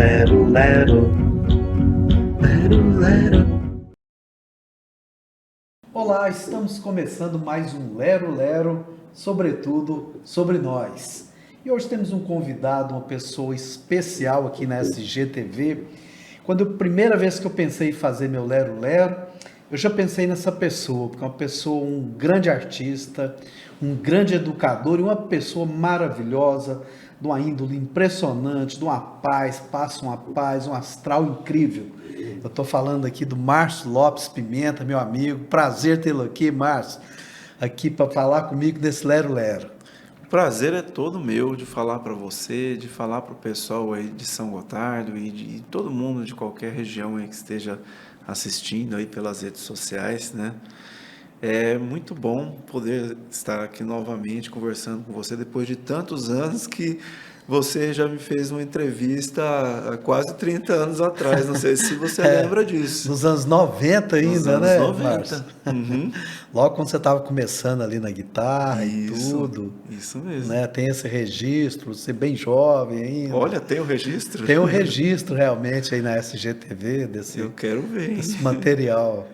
Lero, lero, lero, lero. Olá, estamos começando mais um Lero Lero, sobretudo sobre nós. E hoje temos um convidado, uma pessoa especial aqui na SGTV. Quando a primeira vez que eu pensei em fazer meu Lero Lero, eu já pensei nessa pessoa, porque é uma pessoa, um grande artista, um grande educador e uma pessoa maravilhosa, de uma índole impressionante, de uma paz, passa uma paz, um astral incrível. Eu estou falando aqui do Márcio Lopes Pimenta, meu amigo. Prazer tê-lo aqui, Márcio, aqui para falar comigo desse Lero Lero. O prazer é todo meu de falar para você, de falar para o pessoal aí de São Gotardo e de todo mundo de qualquer região aí que esteja assistindo aí pelas redes sociais, né? É muito bom poder estar aqui novamente conversando com você depois de tantos anos que você já me fez uma entrevista há quase 30 anos atrás. Não sei se você lembra disso. Nos anos 90 Nos ainda, anos né, Márcio? 90. Uhum. Logo quando você estava começando ali na guitarra e Isso, tudo, isso mesmo. né? Tem esse registro, você bem jovem ainda. Olha, tem o registro? Tem um registro realmente aí na SGTV Eu quero ver, hein? desse material.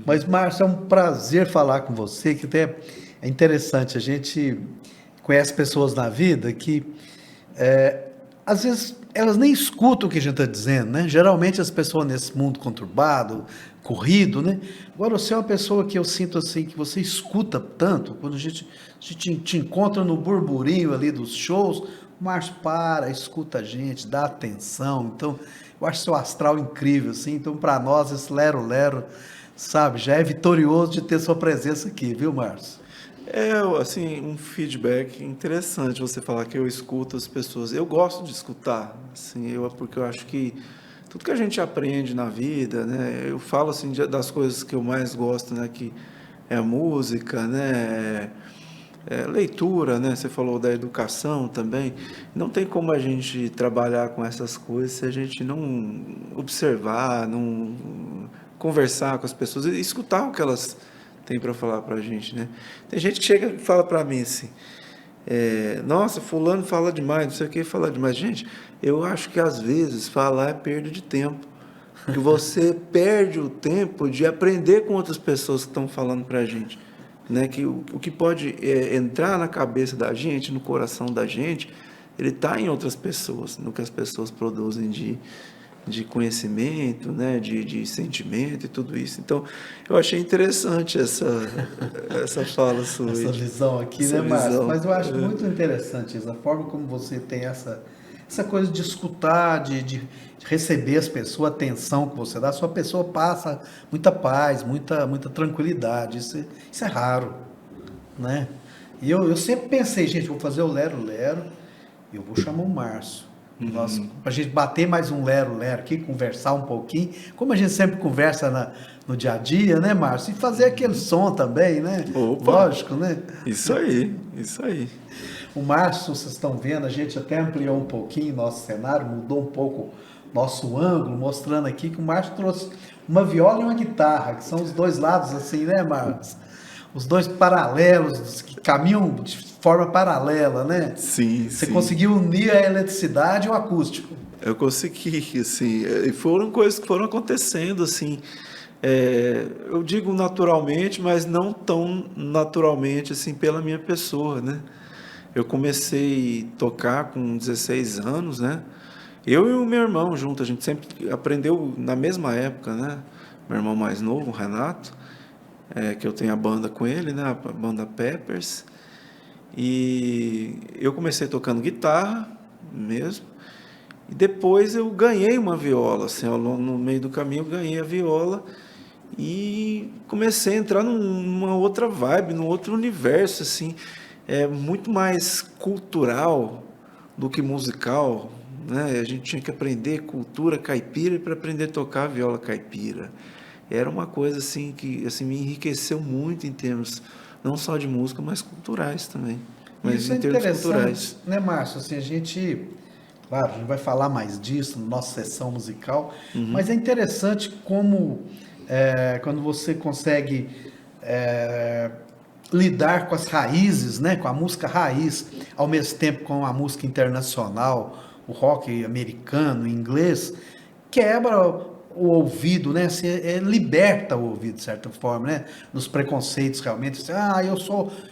Mas, Márcio, é um prazer falar com você, que até é interessante, a gente conhece pessoas na vida que, às vezes, elas nem escutam o que a gente está dizendo, né? Geralmente as pessoas nesse mundo conturbado, corrido, né? Agora, você é uma pessoa que eu sinto assim, que você escuta tanto, quando a gente te encontra no burburinho ali dos shows, o Márcio para, escuta a gente, dá atenção, então, eu acho seu astral incrível, assim, então, para nós, esse lero-lero, sabe, já é vitorioso de ter sua presença aqui, viu, Márcio? É, assim, um feedback interessante você falar que eu escuto as pessoas. Eu gosto de escutar, assim, porque eu acho que tudo que a gente aprende na vida, né? Eu falo assim das coisas que eu mais gosto, né? Que é a música, né? Leitura, né? Você falou da educação também. Não tem como a gente trabalhar com essas coisas se a gente não observar, não conversar com as pessoas e escutar o que elas têm para falar para a gente, né? Tem gente que chega e fala para mim assim, nossa, fulano fala demais, não sei o que, fala demais. Gente, eu acho que às vezes falar é perda de tempo. Que você perde o tempo de aprender com outras pessoas que estão falando para a gente. Né? Que o que pode entrar na cabeça da gente, no coração da gente, ele está em outras pessoas, no que as pessoas produzem de conhecimento, né? De sentimento e tudo isso. Então, eu achei interessante essa fala sua. Essa visão aqui, Essa né, Márcio? visão. Mas eu acho muito interessante isso, a forma como você tem essa coisa de escutar, de receber as pessoas, a atenção que você dá, a sua pessoa passa muita paz, muita tranquilidade. Isso é raro, né? E eu sempre pensei, gente, vou fazer o Lero Lero e eu vou chamar o Márcio. Pra gente bater mais um Lero Lero aqui, conversar um pouquinho, como a gente sempre conversa no dia a dia, né, Márcio? E fazer aquele som também, né? Opa! Lógico, né? Isso aí, isso aí. O Márcio, vocês estão vendo, a gente até ampliou um pouquinho nosso cenário, mudou um pouco nosso ângulo, mostrando aqui que o Márcio trouxe uma viola e uma guitarra, que são os dois lados assim, né, Márcio? Os dois paralelos, que caminham de forma paralela, né? Sim, Você sim. conseguiu unir a eletricidade e o acústico. Eu consegui, assim, e foram coisas que foram acontecendo, assim, eu digo naturalmente, mas não tão naturalmente, assim, pela minha pessoa, né? Eu comecei a tocar com 16 anos, né? Eu e o meu irmão junto, a gente sempre aprendeu na mesma época, né? Meu irmão mais novo, o Renato, que eu tenho a banda com ele, né? A banda Peppers. E eu comecei tocando guitarra mesmo. E depois eu ganhei uma viola, assim, no meio do caminho eu ganhei a viola e comecei a entrar numa outra vibe, num outro universo, assim, muito mais cultural do que musical, né? A gente tinha que aprender cultura caipira para aprender a tocar a viola caipira. Era uma coisa assim que assim me enriqueceu muito em termos não só de música, mas culturais também, mas Isso é em termos interessante, culturais. né, Márcio? Assim, claro, a gente vai falar mais disso na nossa sessão musical, mas é interessante como quando você consegue lidar com as raízes, né, com a música raiz, ao mesmo tempo com a música internacional, o rock americano, inglês, quebra o ouvido, né? Assim, liberta o ouvido, de certa forma, né? Nos preconceitos, realmente. Assim, eu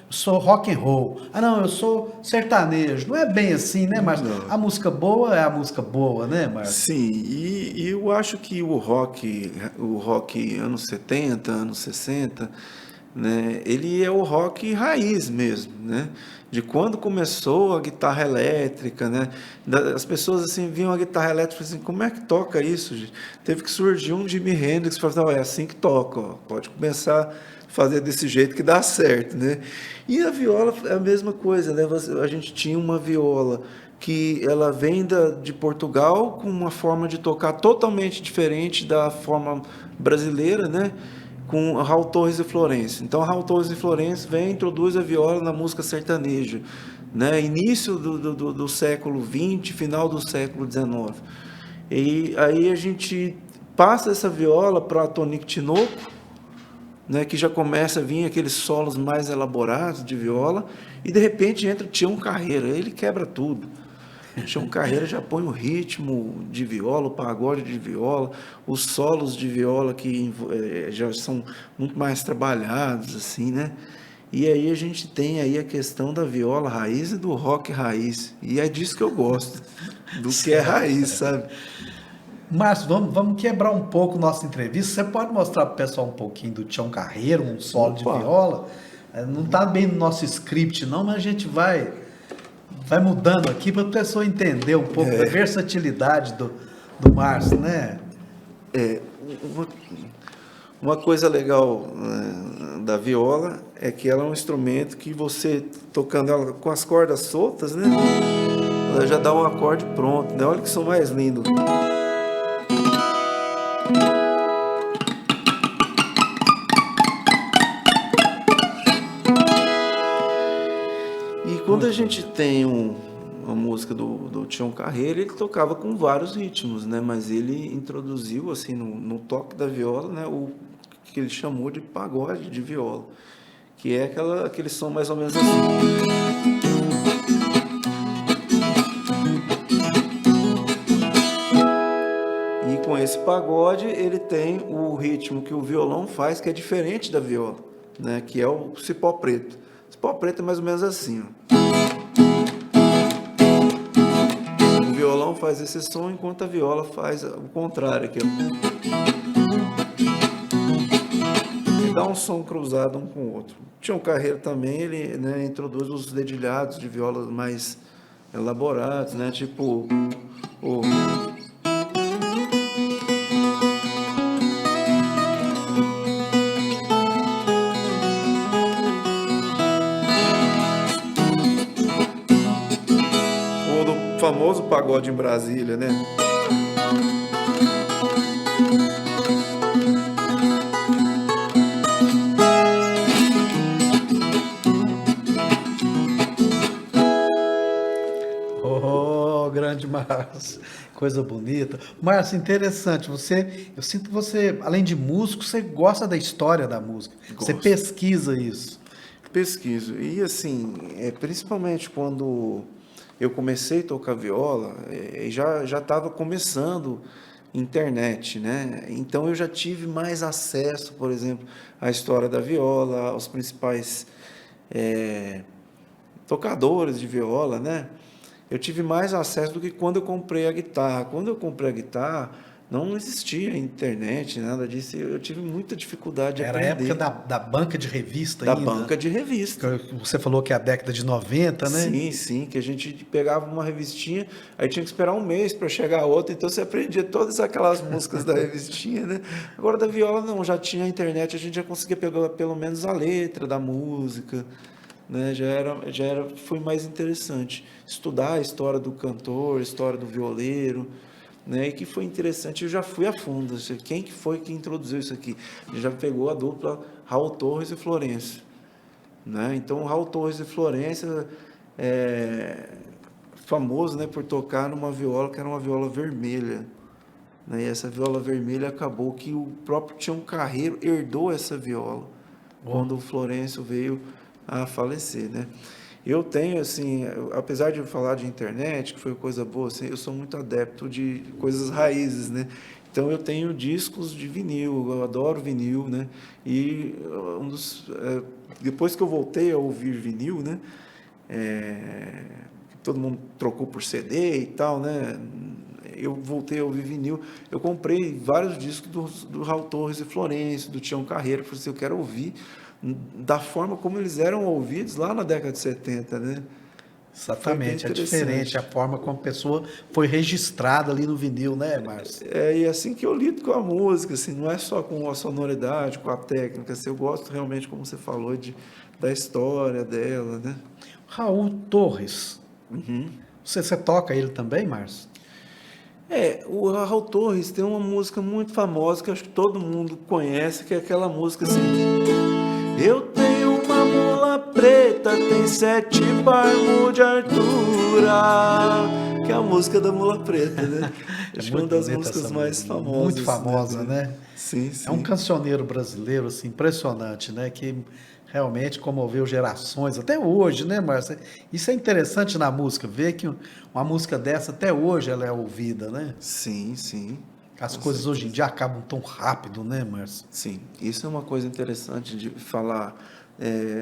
sou rock and roll. Ah, não, eu sou sertanejo. Não é bem assim, né, Márcio? Não. A música boa é a música boa, né, Márcio? Sim, e eu acho que o rock anos 70, anos 60, né, ele é o rock raiz mesmo, né? De quando começou a guitarra elétrica, né? As pessoas assim viam a guitarra elétrica e assim, como é que toca isso, gente? Teve que surgir um Jimi Hendrix e falar, é assim que toca, ó. Pode começar a fazer desse jeito que dá certo, né? E a viola é a mesma coisa, né? A gente tinha uma viola que ela vem de Portugal com uma forma de tocar totalmente diferente da forma brasileira, né? Com Raul Torres e Florencio. Então, Raul Torres e Florencio vem e introduz a viola na música sertaneja, né? Início do século XX, final do século XIX. E aí a gente passa essa viola para Tonico Tinoco, né, que já começa a vir aqueles solos mais elaborados de viola, e de repente entra o Tião Carreira, ele quebra tudo. O Tião Carreira já põe o ritmo de viola, o pagode de viola, os solos de viola que já são muito mais trabalhados, assim, né? E aí a gente tem aí a questão da viola raiz e do rock raiz, e é disso que eu gosto, do que é raiz, sabe? Márcio, vamos quebrar um pouco nossa entrevista. Você pode mostrar para o pessoal um pouquinho do Tião Carreiro, um solo de Opa! viola? Não está bem no nosso script, não, mas a gente vai mudando aqui para a pessoa entender um pouco da versatilidade do Márcio, né? Uma, uma coisa legal da viola é que ela é um instrumento que você, tocando ela com as cordas soltas, né? Ela já dá um acorde pronto, né? Olha que som mais lindo. E quando a gente tem uma música do Tião Carreiro, ele tocava com vários ritmos, né? Mas ele introduziu, assim, no toque da viola, né? O que ele chamou de pagode de viola, que é aquele som mais ou menos assim. E com esse pagode, ele tem o ritmo que o violão faz, que é diferente da viola, né? Que é o cipó preto. O cipó preto é mais ou menos assim, ó. O violão faz esse som, enquanto a viola faz o contrário, que é... E dá um som cruzado um com o outro. Tião Carreiro também, ele, né, introduz os dedilhados de viola mais elaborados, né? Tipo o... O do famoso pagode em Brasília, né? Oh, grande Márcio, coisa bonita. Márcio, interessante. Eu sinto que você, além de músico, você gosta da história da música. Você Gosto. pesquisa isso. Pesquiso. E assim, principalmente quando eu comecei a tocar viola, já estava começando internet, né? Então eu já tive mais acesso, por exemplo, à história da viola, aos principais tocadores de viola, né? Eu tive mais acesso do que quando eu comprei a guitarra. Quando eu comprei a guitarra, não existia internet, nada disso. Eu tive muita dificuldade de Era a época aprender. da banca de revista Da ainda. banca de revista. Você falou que é a década de 90, né? Sim, sim, que a gente pegava uma revistinha, aí tinha que esperar um mês para chegar a outra, então você aprendia todas aquelas músicas da revistinha, né? Agora da viola não, já tinha a internet, a gente já conseguia pegar pelo menos a letra da música, né? Foi mais interessante estudar a história do cantor, a história do violeiro, né? E que foi interessante, eu já fui a fundo, quem que foi que introduziu isso aqui? A gente já pegou a dupla Raul Torres e Florencio, né? Então, Raul Torres e Florencio famoso, né, por tocar numa viola que era uma viola vermelha, né? E essa viola vermelha acabou que o próprio Tião Carreiro herdou essa viola quando o Florencio veio a falecer, né? Eu tenho, assim, apesar de eu falar de internet, que foi coisa boa, assim, eu sou muito adepto de coisas raízes, né? Então, eu tenho discos de vinil, eu adoro vinil, né? E depois que eu voltei a ouvir vinil, né? Todo mundo trocou por CD e tal, né? Eu voltei a ouvir vinil. Eu comprei vários discos do Raul Torres e Florencio, do Tião Carreiro. Falei assim, eu quero ouvir da forma como eles eram ouvidos lá na década de 70, né? Exatamente, é diferente a forma como a pessoa foi registrada ali no vinil, né, Márcio? E assim que eu lido com a música, assim, não é só com a sonoridade, com a técnica, assim, eu gosto realmente, como você falou, da história dela, né? Raul Torres, você toca ele também, Márcio? O Raul Torres tem uma música muito famosa que acho que todo mundo conhece, que é aquela música assim: eu tenho uma mula preta, tem 7 palmos de altura. Que é a música da Mula Preta, né? Acho que é uma das músicas mais famosas. Muito famosa, né? Sim, sim. É um cancioneiro brasileiro, assim, impressionante, né? Que realmente comoveu gerações, até hoje, né, Márcio? Isso é interessante na música, ver que uma música dessa, até hoje, ela é ouvida, né? Sim, sim. As coisas hoje em dia acabam tão rápido, né, Márcio? Sim, isso é uma coisa interessante de falar,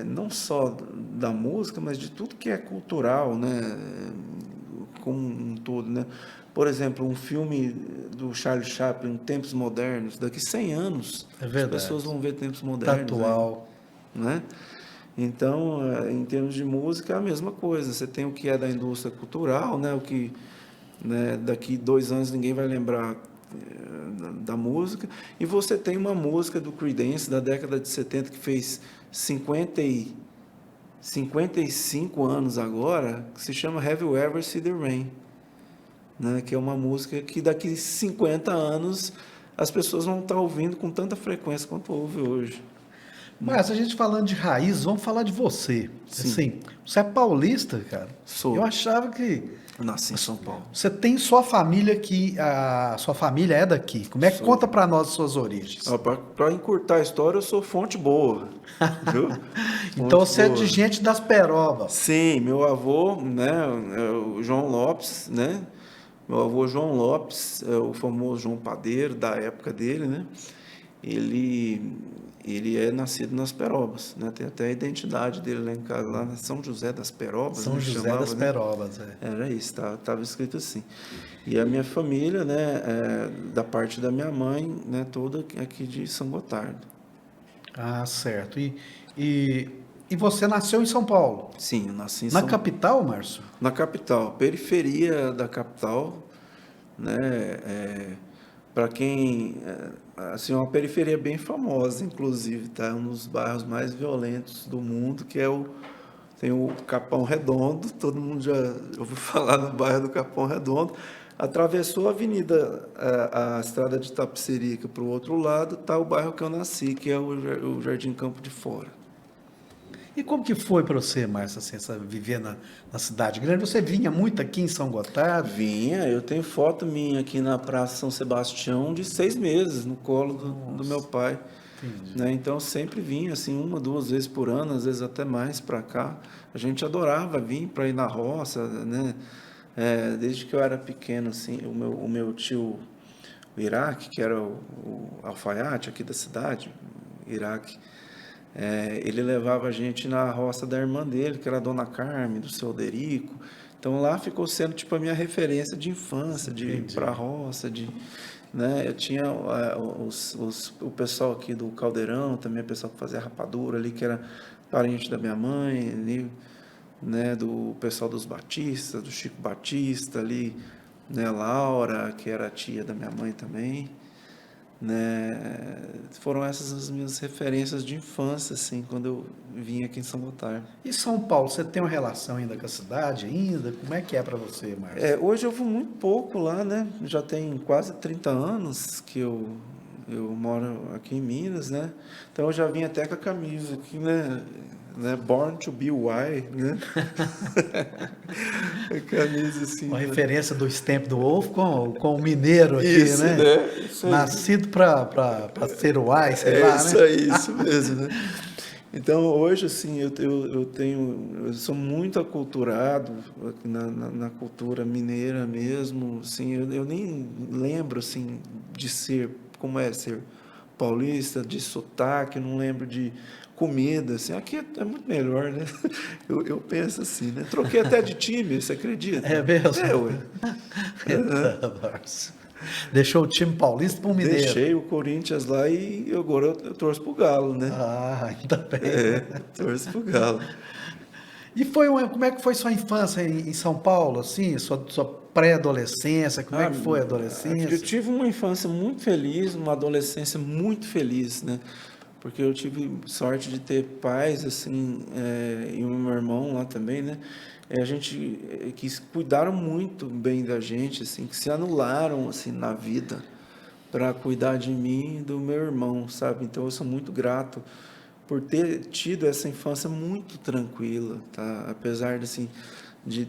não só da música, mas de tudo que é cultural, né, como um todo, né? Por exemplo, um filme do Charlie Chaplin, Tempos Modernos, daqui 100 anos, É verdade. as pessoas vão ver Tempos Tá Modernos. atual. Né? Então, em termos de música, é a mesma coisa. Você tem o que é da indústria cultural, né? O que, né, daqui 2 anos ninguém vai lembrar da música, e você tem uma música do Creedence da década de 70 que fez 55 anos agora, que se chama Have You Ever Seen the Rain, né? Que é uma música que daqui 50 anos as pessoas vão estar ouvindo com tanta frequência quanto ouve hoje. Mas a gente falando de raiz, vamos falar de você. Sim. Assim, você é paulista, cara? Sou. Eu achava que Eu nasci em São Paulo. você tem sua família aqui, a sua família é daqui. Como é que conta para nós as suas origens? Para encurtar a história, eu sou fonte boa, viu? Então Fonte você é boa. de gente das perobas. Sim, meu avô, né, é o João Lopes, né? Meu avô João Lopes, é o famoso João Padeiro da época dele, né? Ele é nascido nas Perobas, né? Tem até a identidade dele lá em casa, lá na São José das Perobas. São né, José chamava, das né? Perobas, é. Era isso, estava escrito assim. E a minha família, né, da parte da minha mãe, né, toda aqui de São Gotardo. Ah, certo. E você nasceu em São Paulo? Sim, eu nasci em Na capital, Márcio? Na capital, periferia da capital, né? Para quem, assim, uma periferia bem famosa, inclusive, tá? Um dos bairros mais violentos do mundo, que tem o Capão Redondo. Todo mundo já ouviu falar no bairro do Capão Redondo. Atravessou a avenida, a estrada de Tapicerica para o outro lado, está o bairro que eu nasci, que é o Jardim Campo de Fora. E como que foi para você, Márcio, assim, viver na cidade grande? Você vinha muito aqui em São Gotardo? Vinha, eu tenho foto minha aqui na Praça São Sebastião de 6 meses, no colo do meu pai. Né? Então, eu sempre vinha, assim, 1, 2 vezes por ano, às vezes até mais para cá. A gente adorava vir para ir na roça, né? Desde que eu era pequeno, assim, o meu tio, o Iraque, que era o alfaiate aqui da cidade, Iraque, ele levava a gente na roça da irmã dele, que era a Dona Carmen, do seu Alderico. Então, lá ficou sendo tipo a minha referência de infância, de ir para a roça, né? Eu tinha o pessoal aqui do Caldeirão, também o pessoal que fazia rapadura ali, que era parente da minha mãe, ali, né? Do pessoal dos Batistas, do Chico Batista ali, né? Laura, que era a tia da minha mãe também. Né? Foram essas as minhas referências de infância, assim, quando eu vim aqui em São Gotardo. E São Paulo, você tem uma relação ainda com a cidade ainda? Como é que é para você, Márcio? Hoje eu vou muito pouco lá, né? Já tem quase 30 anos que eu moro aqui em Minas, né? Então eu já vim até com a camisa aqui, né? Born to be wild, né? A camisa assim. Uma né? referência do Stamp do Wolf com o mineiro aqui, Isso, né? Isso aí. Nascido para ser uai, sei lá, Isso né? aí, isso mesmo, né? Então, hoje, assim, eu sou muito aculturado na cultura mineira mesmo, assim, eu nem lembro, assim, de ser, como é ser paulista, de sotaque, não lembro de comida, assim, aqui é muito melhor, né? Eu penso assim, né? Troquei até de time, você acredita? É mesmo? Ué. Eita, Márcio. Deixou o time paulista para o mineiro. Deixei o Corinthians lá e agora eu torço pro Galo, né? Ah, ainda bem. É, torço pro Galo. E como é que foi sua infância em São Paulo, assim, sua pré-adolescência, como é que foi a Eu adolescência? tive uma infância muito feliz, uma adolescência muito feliz, né? Porque eu tive sorte de ter pais, assim, e o meu irmão lá também, né? Que cuidaram muito bem da gente, assim, que se anularam, assim, na vida para cuidar de mim e do meu irmão, sabe? Então eu sou muito grato por ter tido essa infância muito tranquila, tá? Apesar de, assim, de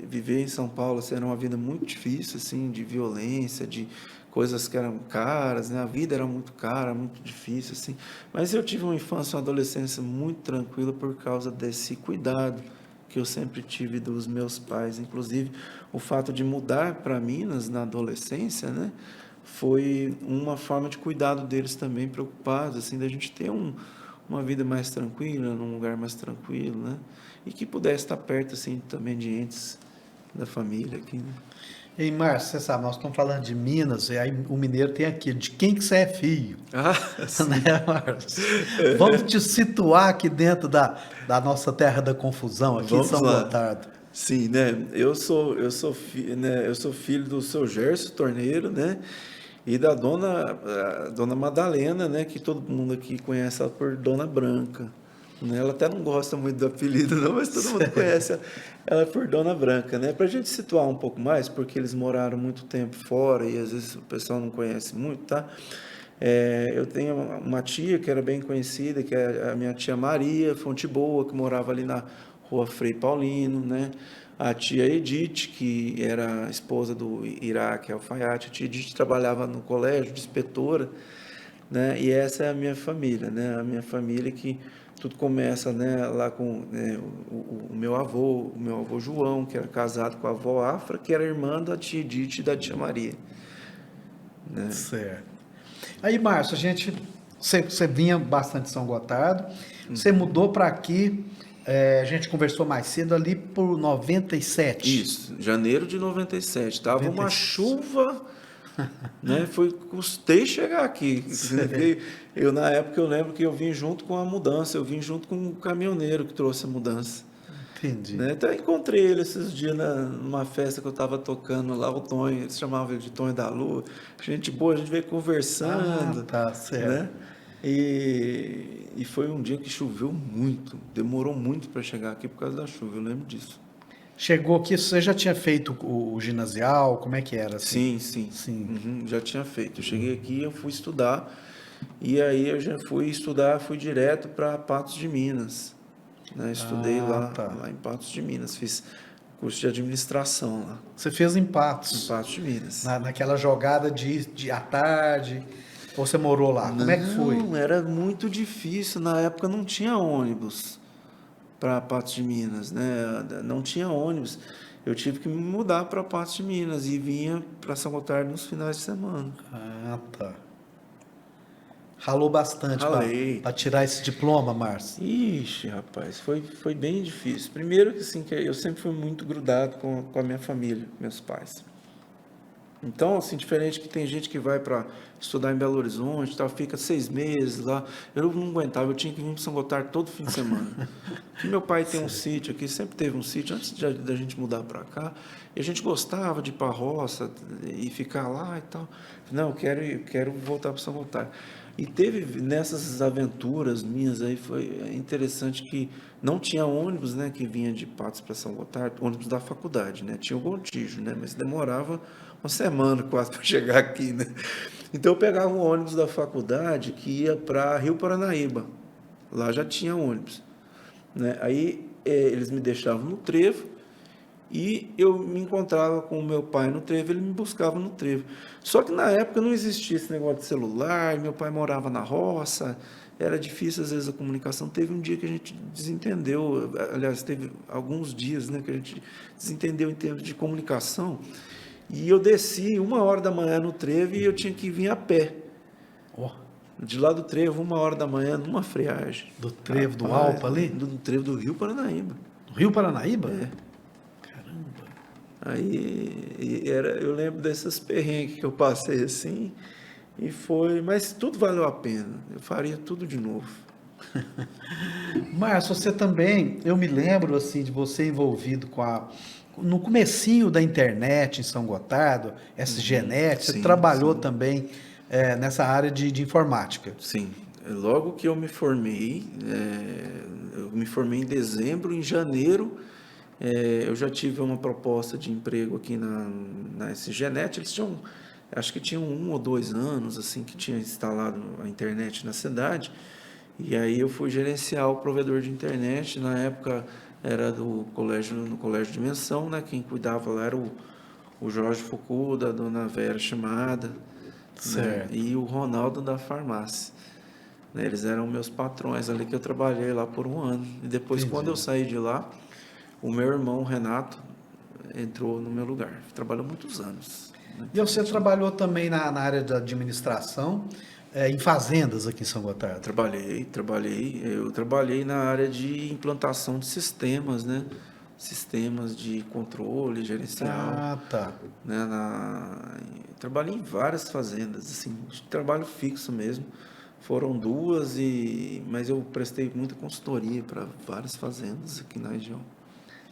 viver em São Paulo, assim, era uma vida muito difícil, assim, de violência, de coisas que eram caras, né? A vida era muito cara, muito difícil, assim. Mas eu tive uma infância, uma adolescência muito tranquila por causa desse cuidado que eu sempre tive dos meus pais. Inclusive, o fato de mudar para Minas na adolescência, né? Foi uma forma de cuidado deles também, preocupados, assim, da gente ter uma vida mais tranquila, num lugar mais tranquilo, né? E que pudesse estar perto, assim, também de entes da família aqui, né? Ei, Márcio, você sabe, nós estamos falando de Minas, e aí o mineiro tem aquilo, de quem que você é filho? Ah, sim. Né, Márcio? Vamos te situar aqui dentro da nossa terra da confusão, aqui em Vamos São lá. Gotardo. Sim, né? Eu sou filho do seu Gerson Torneiro, né? E da a dona Madalena, né? Que todo mundo aqui conhece ela por Dona Branca, né? Ela até não gosta muito do apelido, não, mas todo mundo conhece ela por Dona Branca, né? Para a gente situar um pouco mais, porque eles moraram muito tempo fora e às vezes o pessoal não conhece muito, tá? Eu tenho uma tia que era bem conhecida, que é a minha tia Maria Fonte Boa, que morava ali na Rua Frei Paulino, né? A tia Edith, que era a esposa do Iraque Alfaiate. A tia Edith trabalhava no colégio de inspetora, né? E essa é a minha família, né? A minha família que tudo começa, né, lá com, né, o meu avô João, que era casado com a avó Afra, que era irmã da tia Edith e da tia Maria, né? Certo. Aí, Márcio, você vinha bastante de São Gotardo, você mudou para aqui, a gente conversou mais cedo ali por 97. Isso, janeiro de 97. Tava 97. uma chuva, né? Custei chegar aqui. Na época, eu lembro que eu vim junto com a mudança, eu vim junto com o caminhoneiro que trouxe a mudança. Entendi. Né? Até encontrei ele esses dias numa festa que eu estava tocando lá, o Tonho, eles chamavam ele de Tonho da Lua. Gente boa, a gente veio conversando. Tá certo. Né? E foi um dia que choveu muito, demorou muito para chegar aqui por causa da chuva, eu lembro disso. Chegou aqui, você já tinha feito o ginasial? Como é que era? Assim? Sim. Uhum, já tinha feito. Eu cheguei aqui, eu fui estudar, e aí eu já fui estudar, fui direto para Patos de Minas. Né? Estudei lá em Patos de Minas, fiz curso de administração lá. Você fez em Patos? Em Patos de Minas. Naquela jogada de à tarde, ou você morou lá? Como é que foi? Não, era muito difícil. Na época não tinha ônibus para Patos de Minas, né? Não tinha ônibus. Eu tive que me mudar para Patos de Minas e vinha para São Gotardo nos finais de semana. Ah, tá. Ralou bastante para tirar esse diploma, Márcio? Ixi, rapaz, foi bem difícil. Primeiro que assim, que eu sempre fui muito grudado com a minha família, meus pais. Então, assim, diferente que tem gente que vai para estudar em Belo Horizonte, tal, fica 6 meses lá. Eu não aguentava, eu tinha que vir para São Gotardo todo fim de semana. Porque meu pai tem um sítio aqui, sempre teve um sítio, antes da gente mudar para cá. E a gente gostava de ir para a roça e ficar lá e tal. Não, eu quero voltar para São Gotardo. E teve nessas aventuras minhas aí, foi interessante que não tinha ônibus, né, que vinha de Patos para São Gotardo, ônibus da faculdade, né? Tinha o Gontijo, né, mas demorava uma semana quase para chegar aqui, né? Então eu pegava um ônibus da faculdade que ia para Rio Paranaíba. Lá já tinha ônibus, né? Aí eles me deixavam no trevo e eu me encontrava com o meu pai no trevo, ele me buscava no trevo. Só que na época não existia esse negócio de celular, meu pai morava na roça, era difícil às vezes a comunicação. Teve um dia que a gente desentendeu, aliás, teve alguns dias, né, que a gente desentendeu em termos de comunicação, e eu desci 1h da manhã no trevo e eu tinha que vir a pé. Ó, De lá do trevo, 1h da manhã, numa friagem. do trevo do Rapaz, Alpa ali? Do trevo do Rio Paranaíba. Rio Paranaíba? É. Caramba. Aí eu lembro dessas perrengues que eu passei assim, e foi, mas tudo valeu a pena. Eu faria tudo de novo. Márcio, você também, eu me lembro assim de você envolvido no comecinho da internet em São Gotardo, SGNet, você Sim, trabalhou sim. também nessa área de informática. Sim, logo que eu me formei em dezembro, em janeiro, eu já tive uma proposta de emprego aqui na SGNet. Eles tinham, acho que tinham 1 ou 2 anos assim que tinha instalado a internet na cidade, e aí eu fui gerenciar o provedor de internet. Na época era no Colégio Dimensão, né? Quem cuidava lá era o Jorge Fucuda, a dona Vera Chamada, Certo. né? E o Ronaldo da farmácia. Né? Eles eram meus patrões ali, que eu trabalhei lá por 1 ano. E depois, Entendi. quando eu saí de lá, o meu irmão, Renato, entrou no meu lugar. Trabalhou muitos anos. Né? E você trabalhou também na área da administração, em fazendas aqui em São Gotardo. Trabalhei. Eu trabalhei na área de implantação de sistemas, né? Sistemas de controle gerencial. Ah, tá. Né? Trabalhei em várias fazendas, assim, de trabalho fixo mesmo. Foram 2, mas eu prestei muita consultoria para várias fazendas aqui na região.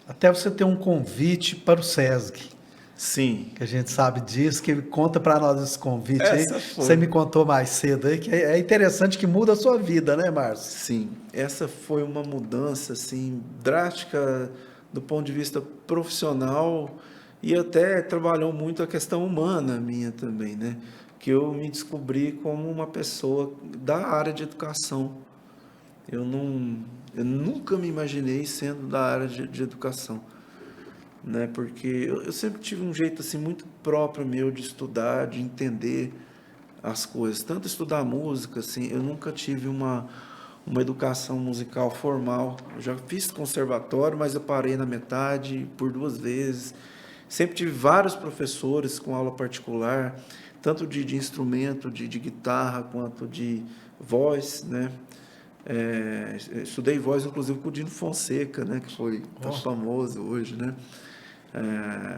Até você ter um convite para o SESC, Sim, que a gente sabe disso, que conta para nós esse convite aí. Essa foi. Você me contou mais cedo aí, que é interessante, que muda a sua vida, né, Márcio? sim. Essa foi uma mudança assim drástica do ponto de vista profissional, e até trabalhou muito a questão humana minha também, né? Que eu me descobri como uma pessoa da área de educação. Eu nunca me imaginei sendo da área de educação, né? Porque eu sempre tive um jeito assim muito próprio meu de estudar, de entender as coisas, tanto estudar música, assim, eu nunca tive uma educação musical formal. Eu já fiz conservatório, mas eu parei na metade por 2 vezes. Sempre tive vários professores com aula particular, tanto de instrumento, de guitarra, quanto de voz, né? Estudei voz, inclusive, com o Dino Fonseca, né? Que foi tão famoso hoje, né?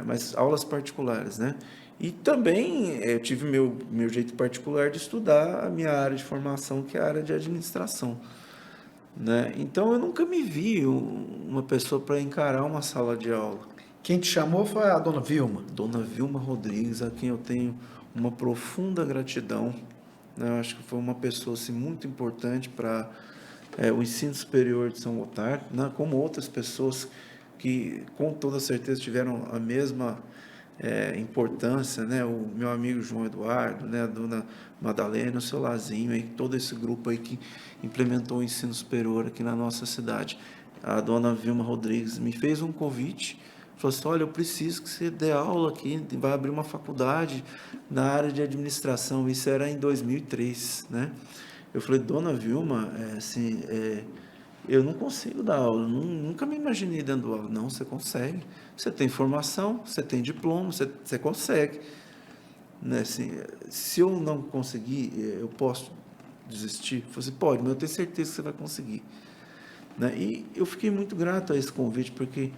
Mas aulas particulares, né? E também eu tive meu jeito particular de estudar a minha área de formação, que é a área de administração, né? Então, eu nunca me vi uma pessoa para encarar uma sala de aula. Quem te chamou foi a dona Vilma. Dona Vilma Rodrigues, a quem eu tenho uma profunda gratidão, né? Eu acho que foi uma pessoa assim, muito importante para o ensino superior de São Gotardo, né? Como outras pessoas que, com toda certeza, tiveram a mesma importância, né? O meu amigo João Eduardo, né? A dona Madalena, o seu Lazinho, aí, todo esse grupo aí que implementou o ensino superior aqui na nossa cidade. A dona Vilma Rodrigues me fez um convite, falou assim: olha, eu preciso que você dê aula aqui, vai abrir uma faculdade na área de administração. Isso era em 2003, né? Eu falei: dona Vilma, eu não consigo dar aula, nunca me imaginei dando aula. Não, você consegue, você tem formação, você tem diploma, você consegue. Né? Assim, se eu não conseguir, eu posso desistir? Você pode, mas eu tenho certeza que você vai conseguir. Né? E eu fiquei muito grato a esse convite, porque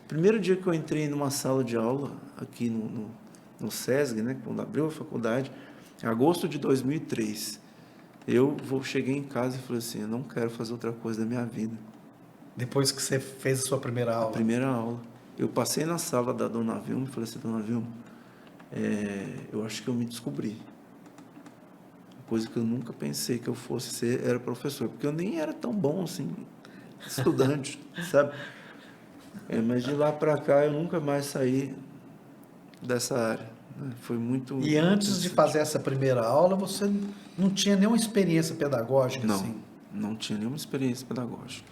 primeiro dia que eu entrei numa sala de aula, aqui no SESG, né, quando abriu a faculdade, em agosto de 2003, cheguei em casa e falei assim: eu não quero fazer outra coisa da minha vida. Depois que você fez a sua primeira aula. A primeira aula. Eu passei na sala da dona Vilma e falei assim: dona Vilma, eu acho que eu me descobri. Coisa que eu nunca pensei que eu fosse ser, era professor, porque eu nem era tão bom assim, estudante, sabe? Mas de lá para cá eu nunca mais saí dessa área, né? Foi muito. E antes de fazer essa primeira aula, você não tinha nenhuma experiência pedagógica? Não, assim? não tinha nenhuma experiência pedagógica.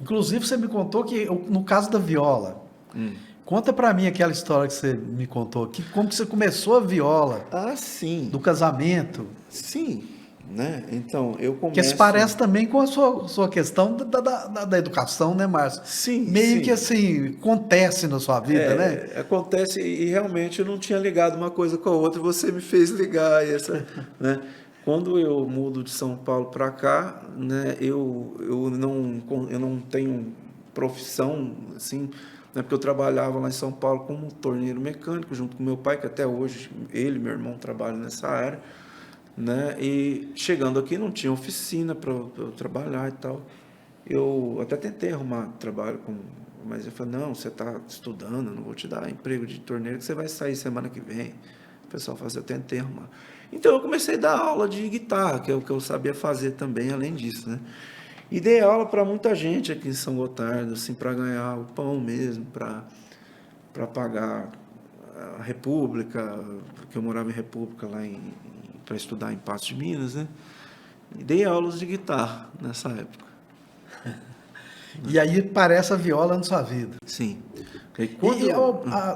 Inclusive, você me contou que, no caso da viola, conta para mim aquela história que você me contou, como que você começou a viola, Ah, sim. do casamento. Sim. né? Então, eu começo... Que se parece também com a sua questão da educação, né, Márcio? Sim, Meio sim. que assim, acontece na sua vida, né? Acontece e realmente eu não tinha ligado uma coisa com a outra, você me fez ligar essa, né? Quando eu mudo de São Paulo para cá, né, eu não tenho profissão, assim, né, porque eu trabalhava lá em São Paulo como torneiro mecânico, junto com meu pai, que até hoje ele e meu irmão trabalham nessa área, né, e chegando aqui não tinha oficina para eu trabalhar e tal. Eu até tentei arrumar trabalho, mas eu falei, não, você está estudando, eu não vou te dar emprego de torneiro, que você vai sair semana que vem. O pessoal falou assim, eu tentei arrumar. Então eu comecei a dar aula de guitarra, que é o que eu sabia fazer também, além disso, né? E dei aula para muita gente aqui em São Gotardo, assim, para ganhar o pão mesmo, para pagar a República, porque eu morava em República lá para estudar em Paços de Minas, né? E dei aulas de guitarra nessa época. E aí aparece a viola na sua vida. Sim.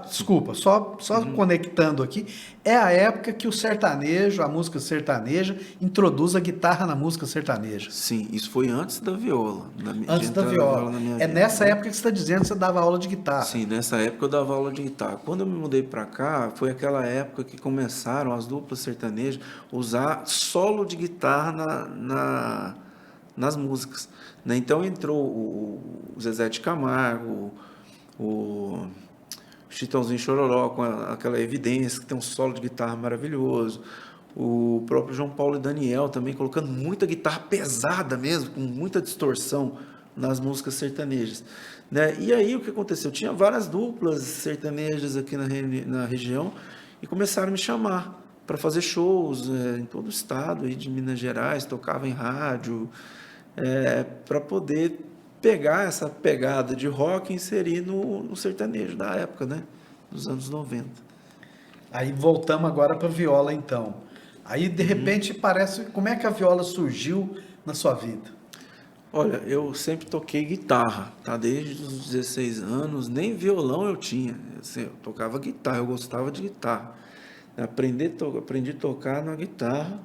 Desculpa, só conectando aqui, é a época que o sertanejo, a música sertaneja, introduz a guitarra na música sertaneja. Sim, isso foi antes da viola. Antes da viola. Na minha É vida, nessa né? época que você está dizendo que você dava aula de guitarra. Sim, nessa época eu dava aula de guitarra. Quando eu me mudei para cá, foi aquela época que começaram as duplas sertanejas a usar solo de guitarra nas músicas, né? Então entrou o Zezé de Camargo, o Chitãozinho Chororó com aquela evidência que tem um solo de guitarra maravilhoso, o próprio João Paulo e Daniel também colocando muita guitarra pesada mesmo, com muita distorção nas músicas sertanejas, né? E aí o que aconteceu? Tinha várias duplas sertanejas aqui na região e começaram a me chamar para fazer shows em todo o estado aí de Minas Gerais, tocava em rádio, para poder pegar essa pegada de rock e inserir no sertanejo da época, né? Dos anos 90. Aí voltamos agora para a viola, então. Aí, de repente, parece... Como é que a viola surgiu na sua vida? Olha, eu sempre toquei guitarra, tá? Desde os 16 anos, nem violão eu tinha. Assim, eu tocava guitarra, eu gostava de guitarra. Aprendi a tocar na guitarra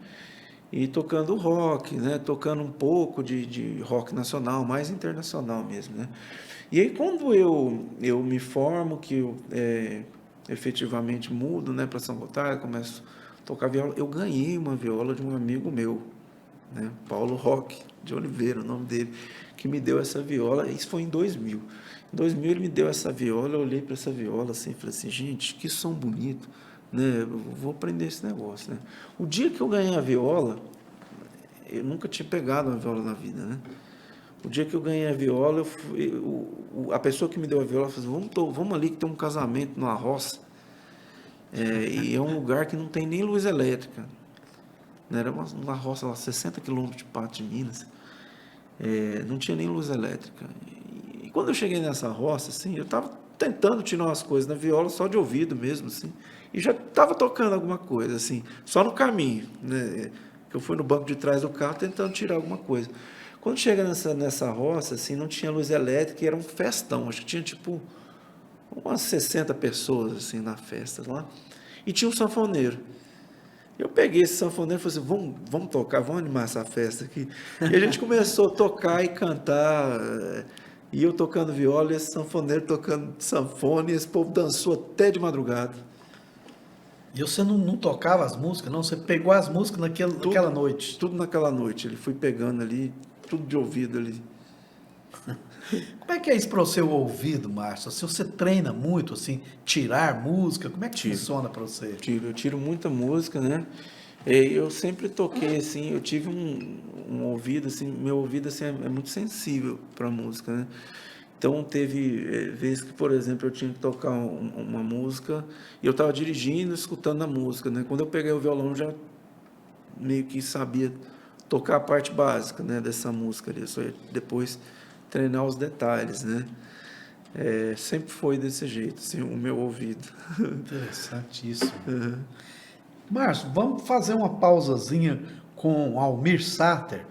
e tocando rock, né? Tocando um pouco de rock nacional, mais internacional mesmo, né? E aí quando eu me formo, que eu efetivamente mudo, né, para São Gotardo, começo a tocar viola, eu ganhei uma viola de um amigo meu, né? Paulo Roque de Oliveira, o nome dele, que me deu essa viola. Isso foi em 2000. Em 2000 ele me deu essa viola, eu olhei para essa viola assim, e falei assim, gente, que som bonito, né? Eu vou aprender esse negócio, né? O dia que eu ganhei a viola, eu nunca tinha pegado uma viola na vida, né? O dia que eu ganhei a viola, a pessoa que me deu a viola falou assim, vamos ali que tem um casamento numa roça, e é um lugar que não tem nem luz elétrica, né? Era uma roça lá, 60 quilômetros de Patos de Minas, não tinha nem luz elétrica. E quando eu cheguei nessa roça, assim, eu estava tentando tirar umas coisas na viola, só de ouvido mesmo, assim, e já estava tocando alguma coisa, assim, só no caminho, né? Que eu fui no banco de trás do carro tentando tirar alguma coisa. Quando chega nessa roça, assim, não tinha luz elétrica e era um festão, acho que tinha tipo umas 60 pessoas assim na festa lá, e tinha um sanfoneiro. Eu peguei esse sanfoneiro e falei assim, vamos tocar, vamos animar essa festa aqui. E a gente começou a tocar e cantar, e eu tocando viola, e esse sanfoneiro tocando sanfone, e esse povo dançou até de madrugada. E você não tocava as músicas, não? Você pegou as músicas naquela noite? Tudo naquela noite, ele foi pegando ali, tudo de ouvido ali. Como é que é isso para o seu ouvido, Márcio? Se você treina muito, assim, tirar música, como é que funciona para você? Eu tiro muita música, né? Eu sempre toquei, assim, eu tive um ouvido, assim, meu ouvido, assim, é muito sensível para música, né? Então, teve vezes que, por exemplo, eu tinha que tocar uma música e eu estava dirigindo, escutando a música, né? Quando eu peguei o violão, eu já meio que sabia tocar a parte básica, né, dessa música ali. Eu só ia depois treinar os detalhes, né? Sempre foi desse jeito, assim, o meu ouvido. Interessantíssimo. Uhum. Márcio, vamos fazer uma pausazinha com Almir Sater.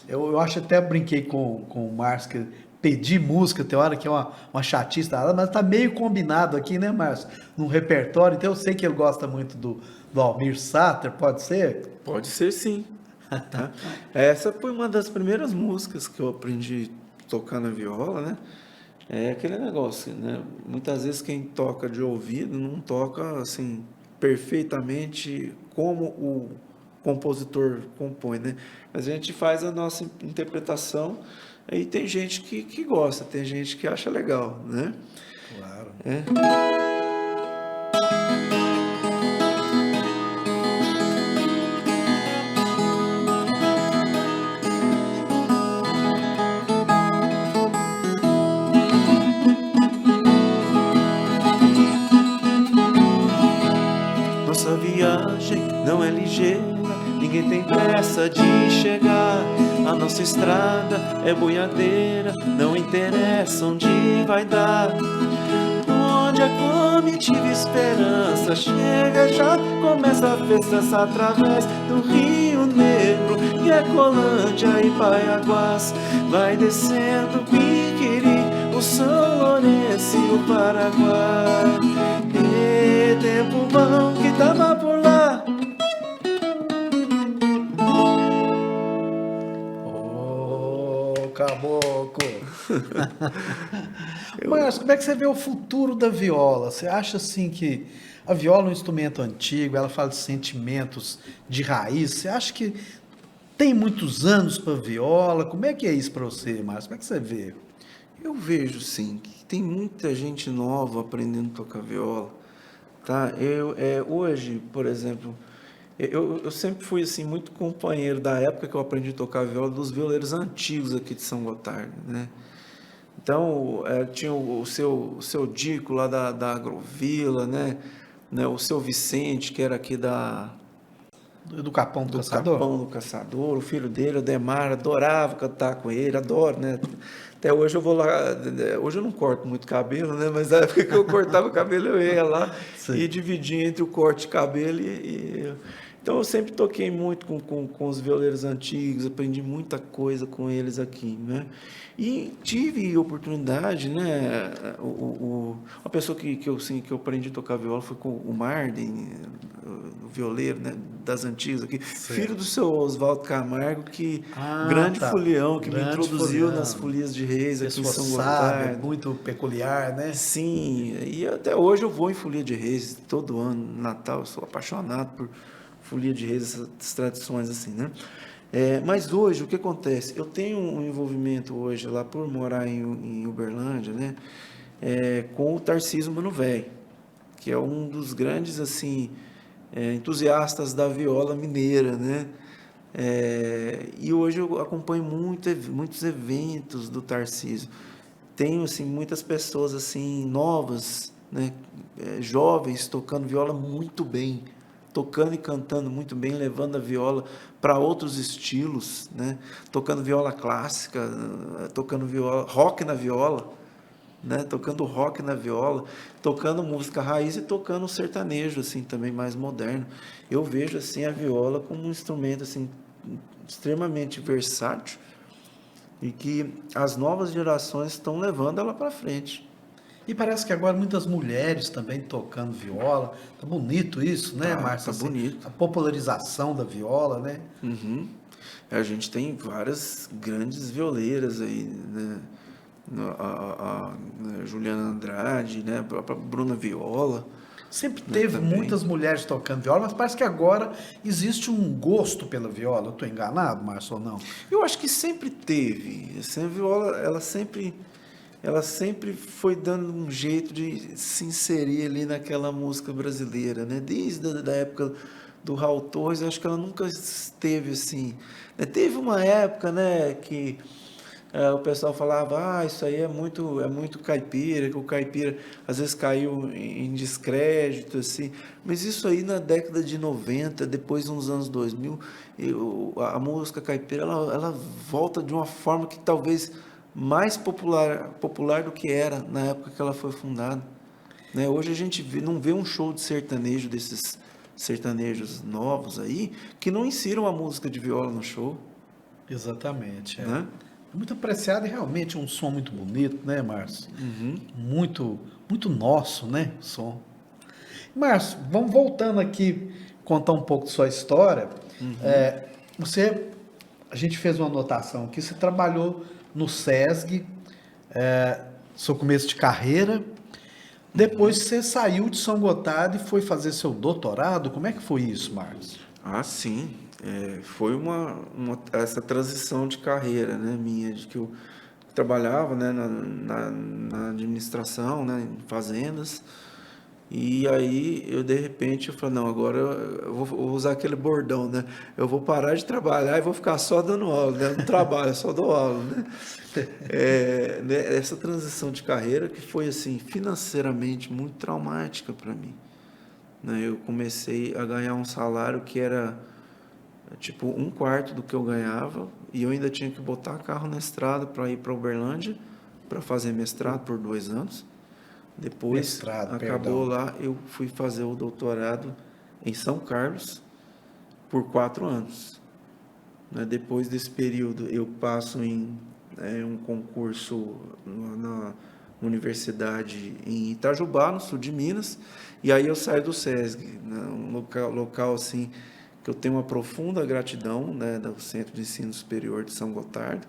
Eu acho até brinquei com o Márcio que pedir música, tem hora que é uma chatice, mas está meio combinado aqui, né, Márcio? Num repertório, então eu sei que ele gosta muito do Almir Sater, pode ser? Pode ser, sim. Tá? Essa foi uma das primeiras músicas que eu aprendi a tocar na viola, né? É aquele negócio, né? Muitas vezes quem toca de ouvido não toca assim perfeitamente como o compositor compõe, né? Mas a gente faz a nossa interpretação e tem gente que gosta, tem gente que acha legal, né? Claro. Nossa viagem não é ligeira, ninguém tem pressa de chegar. A nossa estrada é boiadeira, não interessa onde vai dar. Onde a comitiva esperança chega, já começa a festança através do Rio Negro, Ecolândia e Paiaguás. Vai descendo Piquiri, o São Lourenço e o Paraguai. E tempo bom que tava por lá. Ô, caboclo! Mas como é que você vê o futuro da viola? Você acha assim que a viola é um instrumento antigo, ela fala de sentimentos de raiz. Você acha que tem muitos anos para viola? Como é que é isso para você, Márcio? Como é que você vê? Eu vejo sim que tem muita gente nova aprendendo a tocar viola, tá? Hoje, por exemplo, eu sempre fui assim muito companheiro da época que eu aprendi a tocar viola dos violeiros antigos aqui de São Gotardo, né? Então, tinha o seu Dico lá da Agrovila, né? O seu Vicente, que era aqui Do Capão do do Caçador? Capão do Caçador, o filho dele, o Demar, adorava cantar com ele, adoro, né? Até hoje eu vou lá, hoje eu não corto muito cabelo, né? Mas na época que eu cortava o cabelo, eu ia lá Sim. e dividia entre o corte de cabelo Então eu sempre toquei muito com os violeiros antigos, aprendi muita coisa com eles aqui, né? E tive oportunidade, né? Uma pessoa que eu aprendi a tocar viola foi com o Marden, o violeiro, né? Das antigas aqui, filho do seu Oswaldo Camargo, grande tá. folião, que me Grande introduziu folião. nas folias de reis aqui em Pessoa São sábia, Gotardo. muito peculiar, né? Sim, e até hoje eu vou em folia de reis, todo ano, Natal, eu sou apaixonado por folia de reis, essas tradições assim, né? Mas hoje, o que acontece? Eu tenho um envolvimento hoje, lá por morar em Uberlândia, né? Com o Tarcísio Mano Velho, que é um dos grandes, assim, entusiastas da viola mineira, né? E hoje eu acompanho muitos eventos do Tarcísio. Tenho, assim, muitas pessoas, assim, novas, né? Jovens, tocando viola muito bem, tocando e cantando muito bem, levando a viola para outros estilos, né? Tocando viola clássica, tocando viola, rock na viola, né? Tocando rock na viola, tocando música raiz e tocando sertanejo assim também mais moderno. Eu vejo assim a viola como um instrumento assim extremamente versátil e que as novas gerações estão levando ela para frente. E parece que agora muitas mulheres também tocando viola. Tá bonito isso, né, Márcio? Tá Assim, bonito. a popularização da viola, né? Uhum. A gente tem várias grandes violeiras aí, né? A Juliana Andrade, né? A própria Bruna Viola. Sempre teve também. muitas mulheres tocando viola, mas parece que agora existe um gosto pela viola. Eu estou enganado, Márcio, ou não? Eu acho que sempre teve. Assim, a viola, ela sempre foi dando um jeito de se inserir ali naquela música brasileira, né? Desde a da época do Raul Torres, eu acho que ela nunca esteve assim, né? Teve uma época, né, que o pessoal falava, isso aí é muito caipira, que o caipira às vezes caiu em descrédito, assim. Mas isso aí na década de 90, depois nos anos 2000, a música caipira, ela volta de uma forma que talvez mais popular do que era na época que ela foi fundada, né? Hoje a gente não vê um show de sertanejo desses sertanejos novos aí que não insiram a música de viola no show, Exatamente. né? Muito apreciado e realmente um som muito bonito, né, Márcio? Uhum. Muito, muito nosso, né, o som. Márcio, vamos voltando aqui, contar um pouco de sua história. A gente fez uma anotação aqui, você trabalhou no SESC, seu começo de carreira, depois você saiu de São Gotardo e foi fazer seu doutorado. Como é que foi isso, Marcos? Ah, sim. Foi essa transição de carreira, né, minha, de que eu trabalhava, né, na administração, né, em fazendas, e aí de repente eu falei, não, agora eu vou usar aquele bordão, né, eu vou parar de trabalhar e vou ficar só dando aula, né, não trabalho, só dou aula, né. Né, essa transição de carreira que foi, assim, financeiramente muito traumática para mim, né, eu comecei a ganhar um salário que era tipo um quarto do que eu ganhava, e eu ainda tinha que botar carro na estrada para ir para Uberlândia para fazer mestrado por 2 anos. Depois acabou lá, eu fui fazer o doutorado em São Carlos por 4 anos. Né? Depois desse período eu passo em um concurso na universidade em Itajubá, no sul de Minas, e aí eu saio do SESC, né? Um local assim que eu tenho uma profunda gratidão, né, do Centro de Ensino Superior de São Gotardo,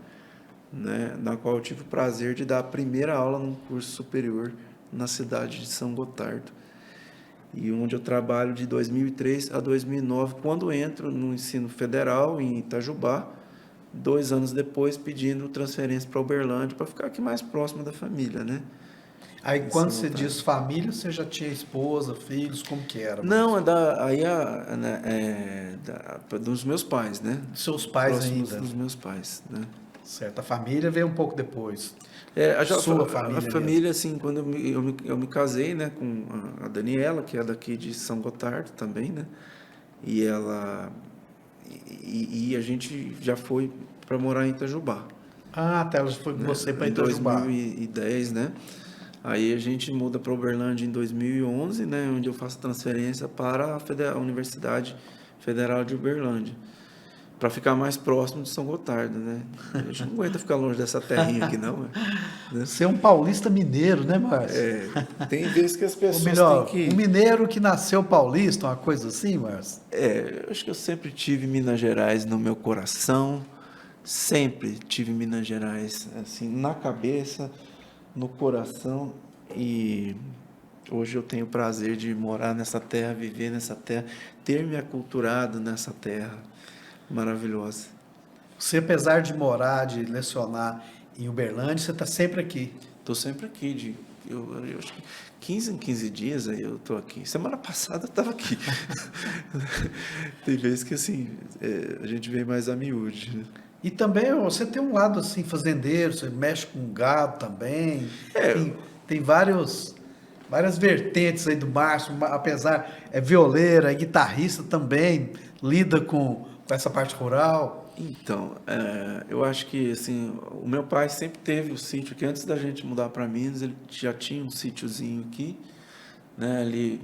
né, na qual eu tive o prazer de dar a primeira aula num curso superior na cidade de São Gotardo, e onde eu trabalho de 2003 a 2009, quando entro no ensino federal em Itajubá, 2 anos depois pedindo transferência para Uberlândia, para ficar aqui mais próximo da família, né? Aí quando você diz família, você já tinha esposa, filhos, como que era? Não, dos meus pais, né? Dos seus pais Próximos ainda? dos meus pais, né? Certo, a família veio um pouco depois. Sua família a família, assim, quando eu me casei, né, com a Daniela, que é daqui de São Gotardo também, né? E a gente já foi para morar em Itajubá. Ah, até ela foi com você para Em Itajubá. 2010, né? Aí a gente muda para Uberlândia em 2011, né, onde eu faço transferência para a Universidade Federal de Uberlândia, para ficar mais próximo de São Gotardo, né? A gente não aguenta ficar longe dessa terrinha aqui, não. Né? Você é um paulista mineiro, né, Márcio? Tem vezes que as Ou pessoas melhor, têm que... um mineiro que nasceu paulista, uma coisa assim, Márcio? Eu acho que eu sempre tive Minas Gerais no meu coração, sempre tive Minas Gerais, assim, na cabeça, no coração, e hoje eu tenho o prazer de morar nessa terra, viver nessa terra, ter me aculturado nessa terra maravilhosa. Você, apesar de morar, de lecionar em Uberlândia, você está sempre aqui. Estou sempre aqui, eu acho que 15 em 15 dias aí eu estou aqui. Semana passada eu estava aqui. Tem vezes que assim, a gente vem mais a miúde, né? E também você tem um lado assim, fazendeiro, você mexe com gado também. Tem várias vertentes aí do Márcio, apesar, é violeiro, é guitarrista também, lida com essa parte rural. Então, eu acho que assim, o meu pai sempre teve o sítio, que antes da gente mudar para Minas, ele já tinha um sítiozinho aqui, né, ali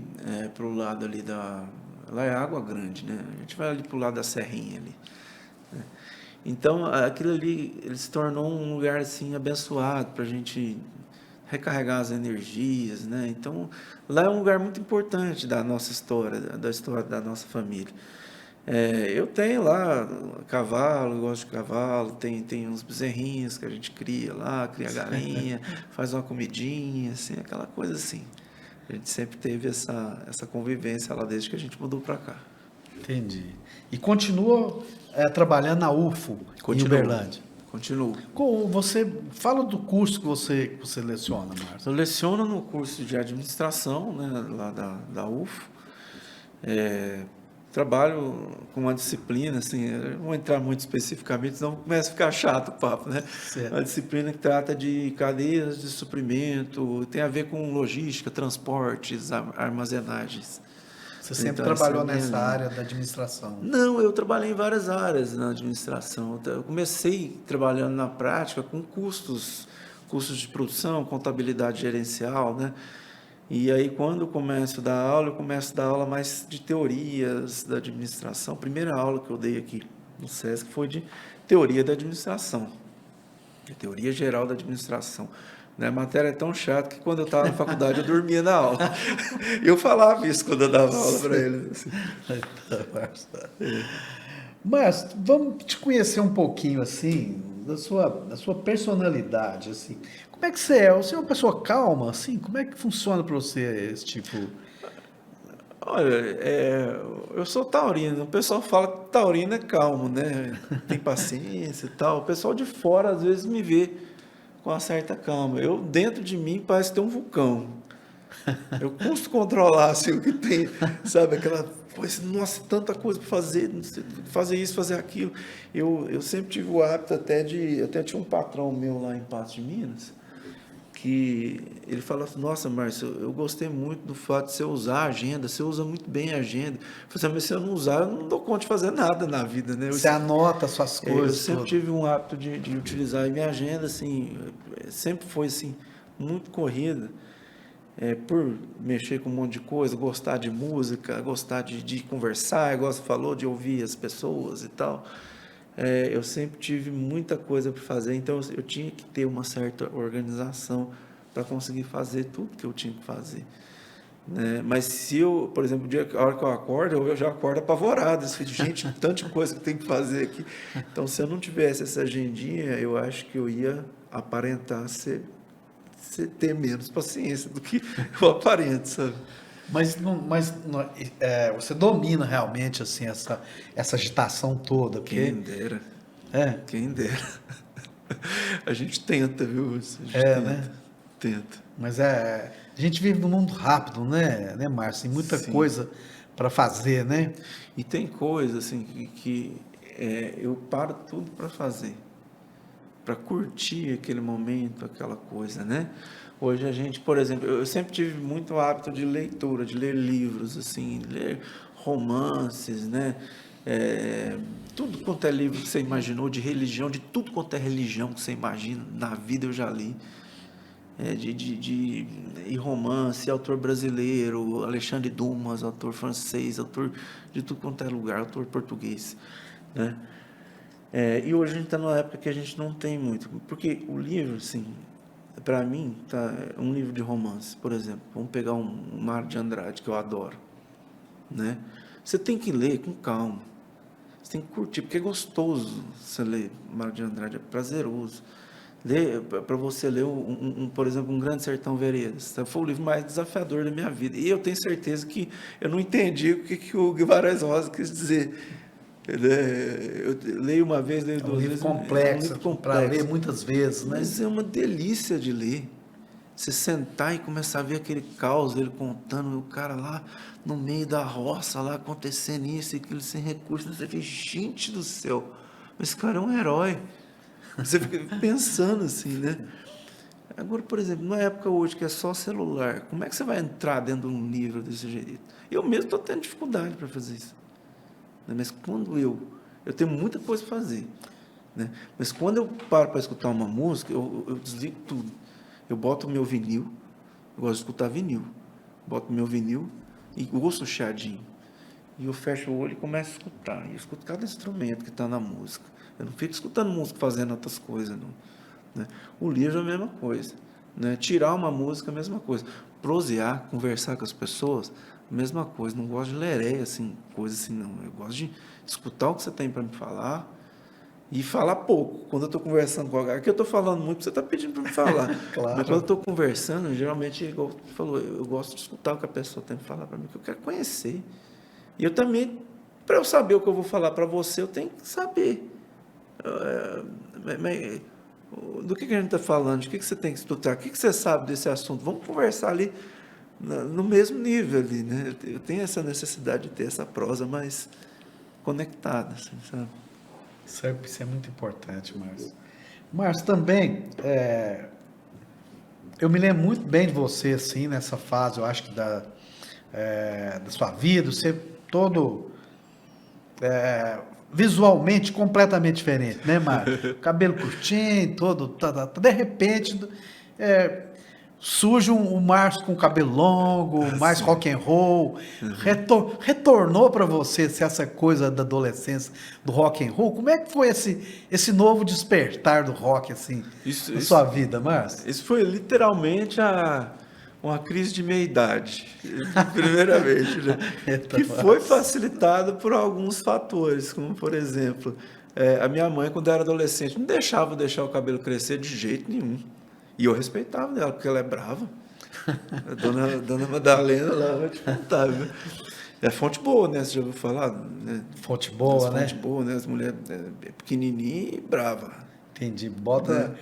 para o lado ali lá é Água Grande, né? A gente vai ali para o lado da Serrinha ali. Né? Então, aquilo ali, ele se tornou um lugar assim abençoado para a gente recarregar as energias, né? Então, lá é um lugar muito importante da nossa história, da história da nossa família. Eu tenho lá cavalo, eu gosto de cavalo, tem uns bezerrinhos que a gente cria lá, cria galinha, faz uma comidinha, assim, aquela coisa assim. A gente sempre teve essa convivência lá desde que a gente mudou para cá. Entendi. E continua trabalhando na UFO, em Uberlândia? Continuo. Você fala do curso que você leciona, Márcio. Eu leciono no curso de administração, né, lá da UFO. Trabalho com uma disciplina, assim, eu não vou entrar muito especificamente, senão começa a ficar chato o papo, né? Certo. Uma disciplina que trata de cadeias de suprimento, tem a ver com logística, transportes, armazenagens. Você sempre Então, trabalhou essa é a minha nessa linha. área da administração? Não, eu trabalhei em várias áreas na administração. Eu comecei trabalhando na prática com custos de produção, contabilidade gerencial, né? E aí, quando eu começo a dar aula mais de teorias da administração. A primeira aula que eu dei aqui no SESC foi de teoria da administração, de teoria geral da administração. A matéria é tão chata que quando eu estava na faculdade eu dormia na aula. Eu falava isso quando eu dava aula para eles. Assim. Mas vamos te conhecer um pouquinho, assim, da sua personalidade, assim. Como é que você é? Você é uma pessoa calma, assim? Como é que funciona para você esse tipo... Olha, eu sou taurino. O pessoal fala que taurino é calmo, né? Tem paciência e tal. O pessoal de fora às vezes me vê com uma certa calma. Eu dentro de mim parece ter um vulcão. Eu custo controlar assim, o que tem, sabe? Aquela, pois, nossa, tanta coisa para fazer, fazer isso, fazer aquilo. Eu sempre tive o hábito até de, até tinha um patrão meu lá em Patos de Minas, que ele falou assim, nossa, Márcio, eu gostei muito do fato de você usar a agenda, você usa muito bem a agenda. Eu falei assim, mas se eu não usar, eu não dou conta de fazer nada na vida, né? Você anota as suas Eu coisas sempre todas. tive um hábito de utilizar a minha agenda, assim, sempre foi assim, muito corrida. Por mexer com um monte de coisa, gostar de música, gostar de conversar, igual você falou, de ouvir as pessoas e tal. Eu sempre tive muita coisa para fazer, então eu tinha que ter uma certa organização para conseguir fazer tudo que eu tinha que fazer, né? Mas se eu, por exemplo, a hora que eu acordo, eu já acordo apavorado, assim, gente, tanta coisa que tem que fazer aqui. Então, se eu não tivesse essa agendinha, eu acho que eu ia aparentar ter menos paciência do que eu aparento, sabe? Você domina realmente, assim, essa agitação toda, porque... Quem dera, É, quem dera. A gente tenta, viu? A gente né? tenta. Mas a gente vive num mundo rápido, né, Márcio? Tem muita Sim. coisa para fazer, né? E tem coisa assim que eu paro tudo para fazer, para curtir aquele momento, aquela coisa, né? Hoje a gente, por exemplo, eu sempre tive muito hábito de leitura, de ler livros, assim, ler romances, né? Tudo quanto é livro que você imaginou, de religião, de tudo quanto é religião que você imagina, na vida eu já li. E romance, autor brasileiro, Alexandre Dumas, autor francês, autor de tudo quanto é lugar, autor português, né? E hoje a gente está numa época que a gente não tem muito, porque o livro, assim, para mim, um livro de romance, por exemplo, vamos pegar um Mário de Andrade, que eu adoro, né? Você tem que ler com calma, você tem que curtir, porque é gostoso você ler Mário de Andrade, é prazeroso. Para você ler, por exemplo, Um Grande Sertão Veredas. Foi o livro mais desafiador da minha vida. E eu tenho certeza que eu não entendi o que o Guimarães Rosa quis dizer. Eu leio uma vez, leio É um duas livro vezes. É um complexo, livro para ler complexo. muitas vezes, né? Mas é uma delícia de ler. Você sentar e começar a ver aquele caos, ele contando, o cara lá no meio da roça, lá acontecendo isso e aquilo sem recursos. Você vê, gente do céu, esse cara é um herói. Você fica pensando assim, né? Agora, por exemplo, numa época hoje que é só celular, como é que você vai entrar dentro de um livro desse jeito? Eu mesmo estou tendo dificuldade para fazer isso, né? Mas quando eu tenho muita coisa para fazer, né? Mas quando eu paro para escutar uma música, eu desligo tudo. Eu boto o meu vinil, eu gosto de escutar vinil, boto o meu vinil e ouço o chiadinho. E eu fecho o olho e começo a escutar. E eu escuto cada instrumento que está na música. Eu não fico escutando música fazendo outras coisas, não, né? O livro é a mesma coisa, né? Tirar uma música, a mesma coisa. Prosear, conversar com as pessoas, a mesma coisa. Não gosto de leré, assim, coisa assim, não. Eu gosto de escutar o que você tem para me falar e falar pouco. Quando eu estou conversando com alguém, aqui eu estou falando muito, você está pedindo para me falar. Claro. Mas quando eu estou conversando, geralmente, igual você falou, eu gosto de escutar o que a pessoa tem para falar para mim, que eu quero conhecer. E eu também, para eu saber o que eu vou falar para você, eu tenho que saber. Do que a gente está falando? De que você tem que estudar? O que você sabe desse assunto? Vamos conversar ali no mesmo nível ali, né? Eu tenho essa necessidade de ter essa prosa mais conectada, assim, sabe? Isso é muito importante, Márcio. Márcio, também, eu me lembro muito bem de você, assim, nessa fase, eu acho que da sua vida, você todo visualmente completamente diferente, né, Márcio? Cabelo curtinho, todo, de repente, surge um Márcio com cabelo longo, mais rock and roll, retornou para você essa coisa da adolescência do rock and roll. Como é que foi esse novo despertar do rock assim na sua vida, Márcio? Isso foi literalmente uma crise de meia-idade, primeiramente, né? Que foi facilitado por alguns fatores, como, por exemplo, a minha mãe, quando eu era adolescente, não deixava eu deixar o cabelo crescer de jeito nenhum. E eu respeitava dela, porque ela é brava. A dona Madalena lá, vou te contar, viu? É fonte boa, né? Você já ouviu falar? Né? Fonte boa, né? Fonte boa, né? As mulheres pequenininha e brava. Entendi. Bota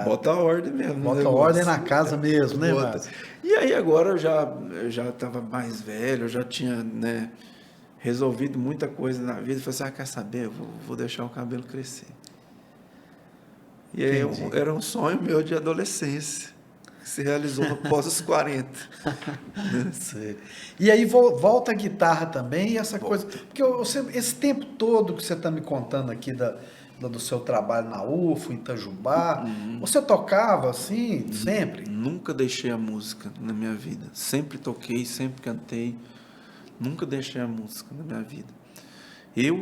Bota a ordem mesmo. Bota a ordem na casa mesmo, né, Márcio? E aí agora eu já estava mais velho, eu já tinha, né, resolvido muita coisa na vida. Falei assim, quer saber? Eu vou deixar o cabelo crescer. E aí era um sonho meu de adolescência, que se realizou após os 40. Né? E aí volta a guitarra também, e essa coisa. Porque esse tempo todo que você está me contando aqui do seu trabalho na UFO, em Itajubá, você tocava assim, sempre? Nunca deixei a música na minha vida. Sempre toquei, sempre cantei. Nunca deixei a música na minha vida.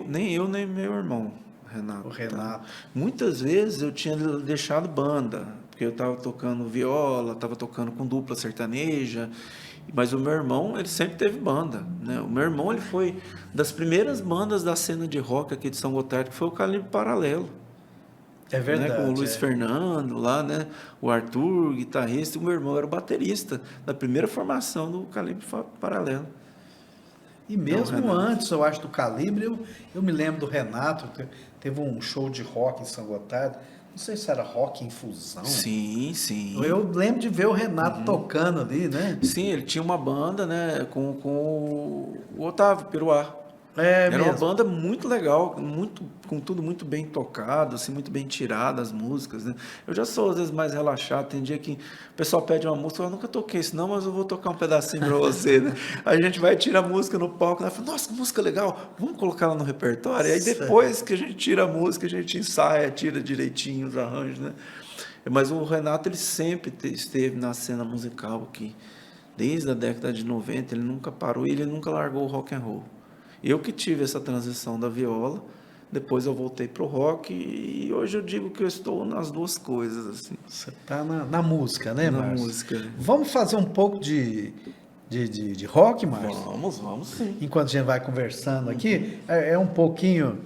Nem eu, nem meu irmão, Renato. O Renato. Tá? Muitas vezes eu tinha deixado banda, porque eu estava tocando viola, estava tocando com dupla sertaneja, mas o meu irmão, ele sempre teve banda, né? O meu irmão, ele foi das primeiras bandas da cena de rock aqui de São Gotardo, que foi o Calibre Paralelo. É verdade. Né? Com o Luiz Fernando lá, né? O Arthur, guitarrista, e o meu irmão era o baterista da primeira formação do Calibre Paralelo. E mesmo antes, eu acho, do Calibre, eu me lembro do Renato, teve um show de rock em São Gotardo, não sei se era rock em fusão. Sim, sim. Eu lembro de ver o Renato tocando ali, né? Sim, ele tinha uma banda, né, com o Otávio Peruá. Era uma banda muito legal, com tudo muito bem tocado, assim, muito bem tirado as músicas, né? Eu já sou às vezes mais relaxado, tem dia que o pessoal pede uma música, eu nunca toquei isso não, mas eu vou tocar um pedacinho para você, né? A gente vai tirar a música no palco, né? Fala, nossa, que música legal, vamos colocar ela no repertório? E aí depois que a gente tira a música, a gente ensaia, tira direitinho os arranjos, né? Mas o Renato, ele sempre esteve na cena musical aqui, desde a década de 90, ele nunca parou e ele nunca largou o rock and roll. Eu que tive essa transição da viola, depois eu voltei para o rock e hoje eu digo que eu estou nas duas coisas. Assim. Você está na música, né, Márcio? Na música. Vamos fazer um pouco de rock, Márcio? Vamos sim. Enquanto a gente vai conversando aqui, é um pouquinho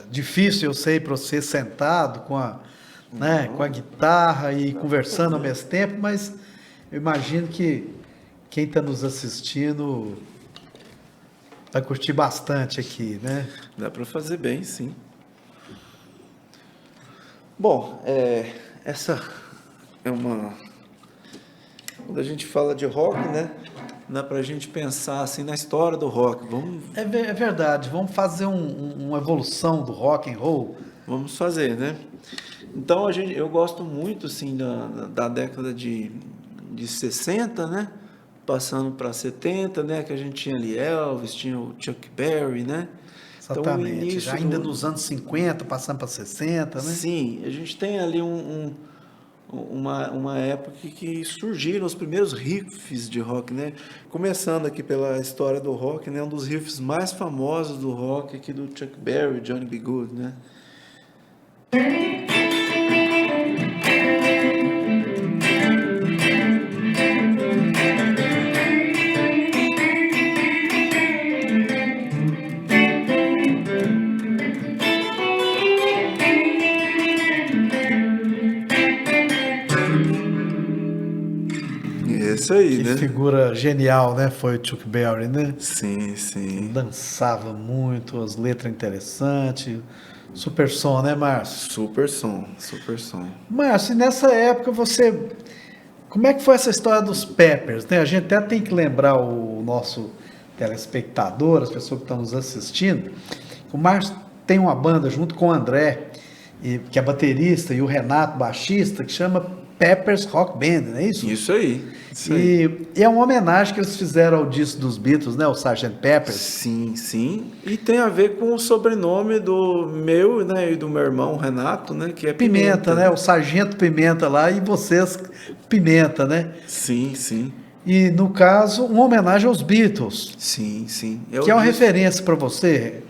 difícil, eu sei, para você sentado com a guitarra e conversando ao mesmo tempo, mas eu imagino que quem está nos assistindo vai curtir bastante aqui, né? Dá para fazer bem, sim. Bom, essa é uma... Quando a gente fala de rock, né? Dá para a gente pensar assim na história do rock. É verdade. Vamos fazer uma evolução do rock and roll. Vamos fazer, né? Então eu gosto muito assim da década de 60, né? Passando para 70, né? Que a gente tinha ali Elvis, tinha o Chuck Berry, né? Exatamente. Então, já ainda nos anos 50, passando para 60, né? Sim, a gente tem ali uma época que surgiram os primeiros riffs de rock, né? Começando aqui pela história do rock, né? Um dos riffs mais famosos do rock aqui do Chuck Berry, Johnny B. Good, né? Isso aí, que né? figura genial, né? Foi o Chuck Berry, né? Sim, sim. Dançava muito, as letras interessantes. Super som, né, Márcio? Super som, super som. Márcio, e nessa época você... Como é que foi essa história dos Peppers, né? A gente até tem que lembrar o nosso telespectador, as pessoas que estão nos assistindo. O Márcio tem uma banda junto com o André, que é baterista, e o Renato, baixista, que chama Peppers Rock Band, não é isso? Isso aí. E é uma homenagem que eles fizeram ao disco dos Beatles, né? O Sgt. Peppers. Sim, sim. E tem a ver com o sobrenome do meu, né, e do meu irmão Renato, né? Que é Pimenta, né? O Sargento Pimenta lá e vocês Pimenta, né? Sim, sim. E, no caso, uma homenagem aos Beatles. Sim, sim. Que é uma referência para você.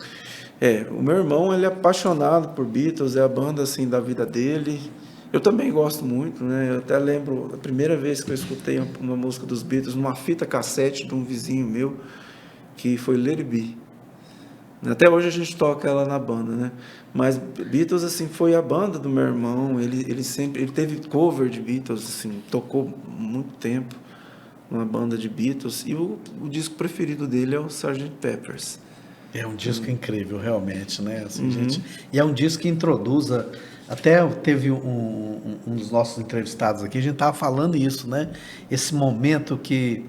O meu irmão, ele é apaixonado por Beatles, é a banda, assim, da vida dele. Eu também gosto muito, né? Eu até lembro a primeira vez que eu escutei uma música dos Beatles numa fita cassete de um vizinho meu, que foi Let It Be. Até hoje a gente toca ela na banda, né? Mas Beatles, assim, foi a banda do meu irmão. Ele teve cover de Beatles, assim, tocou muito tempo numa banda de Beatles. E o disco preferido dele é o Sgt. Pepper's. É um disco incrível, realmente, né? Assim, gente, e é um disco que introduz até teve um dos nossos entrevistados aqui, a gente estava falando isso, né? Esse momento que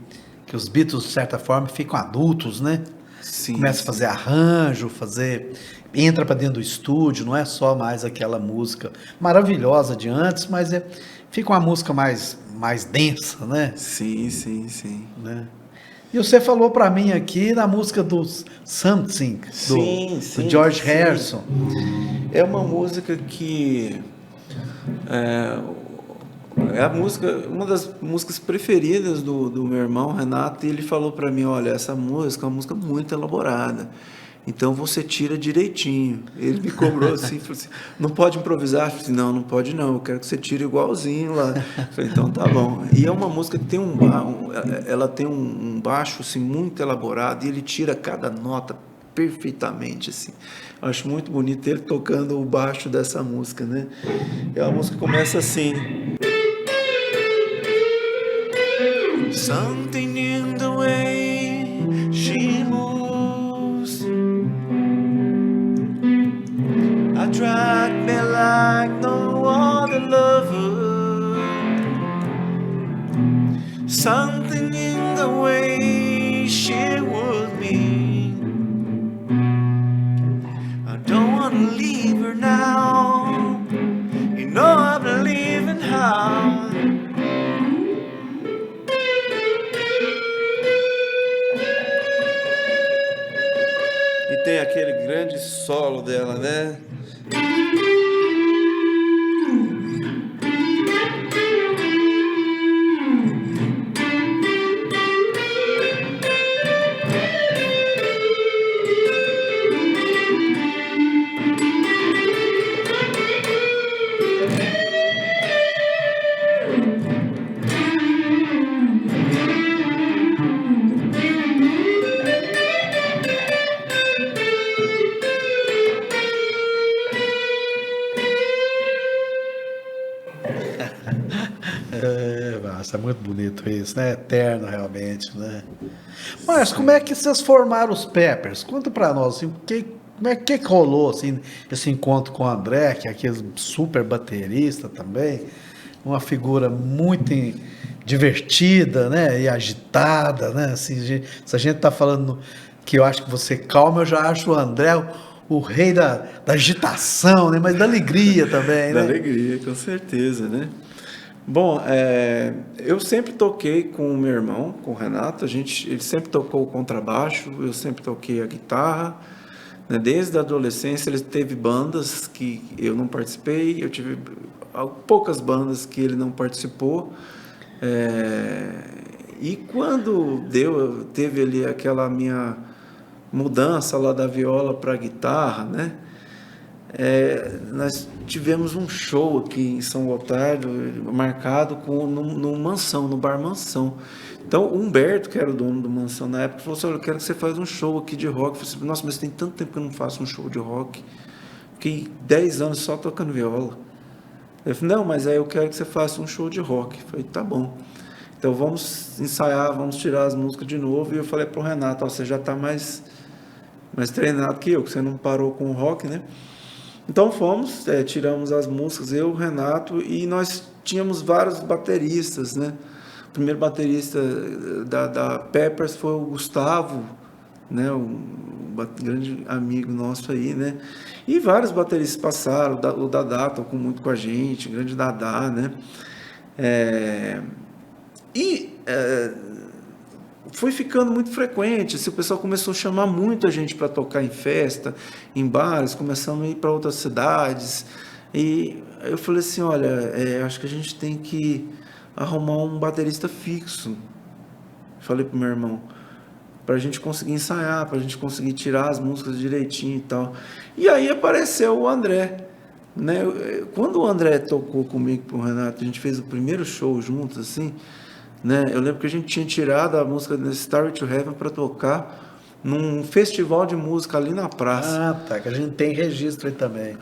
os Beatles, de certa forma, ficam adultos, né? Sim, Começa a fazer arranjo, entra para dentro do estúdio, não é só mais aquela música maravilhosa de antes, mas fica uma música mais densa, né? sim, sim, sim. Né? E você falou para mim aqui na música do Something, Sim, do sim, George sim. Harrison. É uma música que é a música, uma das músicas preferidas do meu irmão Renato, e ele falou para mim, olha, essa música é uma música muito elaborada, então você tira direitinho. Ele me cobrou assim, falou assim, não pode improvisar? Eu falei assim, não pode não, eu quero que você tire igualzinho lá. Eu falei, então tá bom. E é uma música que tem ela tem um baixo assim muito elaborado, e ele tira cada nota perfeitamente assim. Eu acho muito bonito ele tocando o baixo dessa música, né? É uma música que começa assim. Something in the way she moves attract me like no other lover. Something in the way she would be. I don't wanna leave her now. You know I believe in how. E tem aquele grande solo dela, né? Nossa, é muito bonito isso, né? Eterno, realmente, né? Mas como é que vocês formaram os Peppers? Conta pra nós, assim, como é que rolou, assim, esse encontro com o André, que é aquele super baterista também, uma figura muito divertida, né? E agitada, né? Assim, se a gente tá falando que eu acho que você calma, eu já acho o André o rei da agitação, né? Mas da alegria também, Da né? alegria, com certeza, né? Bom, eu sempre toquei com o meu irmão, com o Renato. Ele sempre tocou o contrabaixo, eu sempre toquei a guitarra, né? Desde a adolescência ele teve bandas que eu não participei, eu tive poucas bandas que ele não participou. E quando teve ali aquela minha mudança lá da viola para a guitarra, né? Nós tivemos um show aqui em São Gotardo, marcado no Mansão, no Bar Mansão. Então, o Humberto, que era o dono do Mansão na época, falou assim, olha, eu quero que você faça um show aqui de rock. Eu falei assim, nossa, mas tem tanto tempo que eu não faço um show de rock. Fiquei 10 anos só tocando viola. Ele falou, não, mas aí eu quero que você faça um show de rock. Eu falei, tá bom. Então, vamos ensaiar, vamos tirar as músicas de novo. E eu falei para o Renato, você já está mais treinado que eu, que você não parou com o rock, né? Então fomos, tiramos as músicas, eu, o Renato, e nós tínhamos vários bateristas, né? O primeiro baterista da Peppers foi o Gustavo, né? Um grande amigo nosso aí, né? E vários bateristas passaram, o Dadá tocou muito com a gente, o grande Dadá, né? Foi ficando muito frequente, o pessoal começou a chamar muito a gente para tocar em festa, em bares, começamos a ir para outras cidades, e eu falei assim, olha, acho que a gente tem que arrumar um baterista fixo, falei pro meu irmão, para a gente conseguir ensaiar, para a gente conseguir tirar as músicas direitinho e tal. E aí apareceu o André, né? Quando o André tocou comigo com o Renato, a gente fez o primeiro show juntos, assim, né? Eu lembro que a gente tinha tirado a música do Starway to Heaven para tocar num festival de música ali na praça. Ah, tá, que a gente tem registro aí também.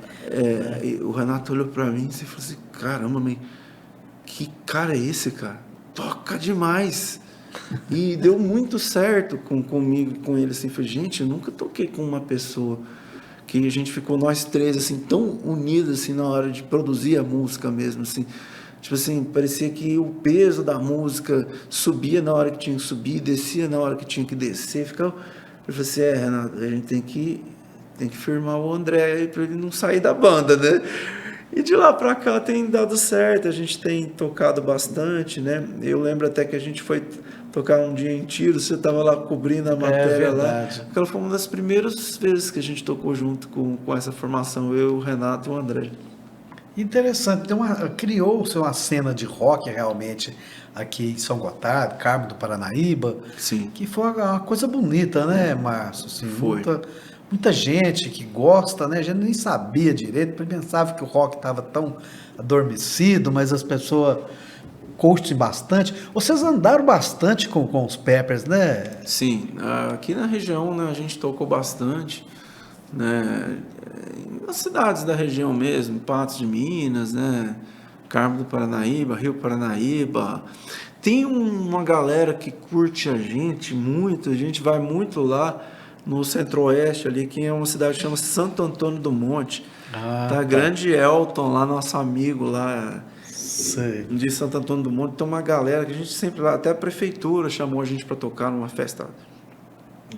E o Renato olhou para mim e falou assim: caramba, man, que cara é esse, cara? Toca demais! E deu muito certo comigo, com ele, assim. Falei, gente, eu nunca toquei com uma pessoa que a gente ficou nós três, assim, tão unidos, assim, na hora de produzir a música mesmo, assim. Tipo assim, parecia que o peso da música subia na hora que tinha que subir, descia na hora que tinha que descer. Ficava... Eu falei assim, Renato, a gente tem que firmar o André aí pra ele não sair da banda, né? E de lá pra cá tem dado certo, a gente tem tocado bastante, né? Eu lembro até que a gente foi tocar um dia em Tiro, você estava lá cobrindo a matéria lá. Aquela foi uma das primeiras vezes que a gente tocou junto com essa formação, eu, o Renato e o André. Interessante, criou-se uma cena de rock realmente aqui em São Gotardo, Carmo do Paranaíba. Sim. Que foi uma coisa bonita, né, Márcio? Assim, foi. Muita gente que gosta, né? A gente nem sabia direito, pensava que o rock estava tão adormecido, mas as pessoas curtem bastante. Vocês andaram bastante com os Peppers, né? Sim, aqui na região, né, a gente tocou bastante, né, nas cidades da região mesmo, Patos de Minas, né, Carmo do Paranaíba, Rio Paranaíba. Tem uma galera que curte a gente vai muito lá no Centro-Oeste ali, que é uma cidade que chama Santo Antônio do Monte. Tá. Grande Elton lá, nosso amigo lá. Sei. De Santo Antônio do Monte, tem uma galera que a gente sempre lá, até a prefeitura chamou a gente para tocar numa festa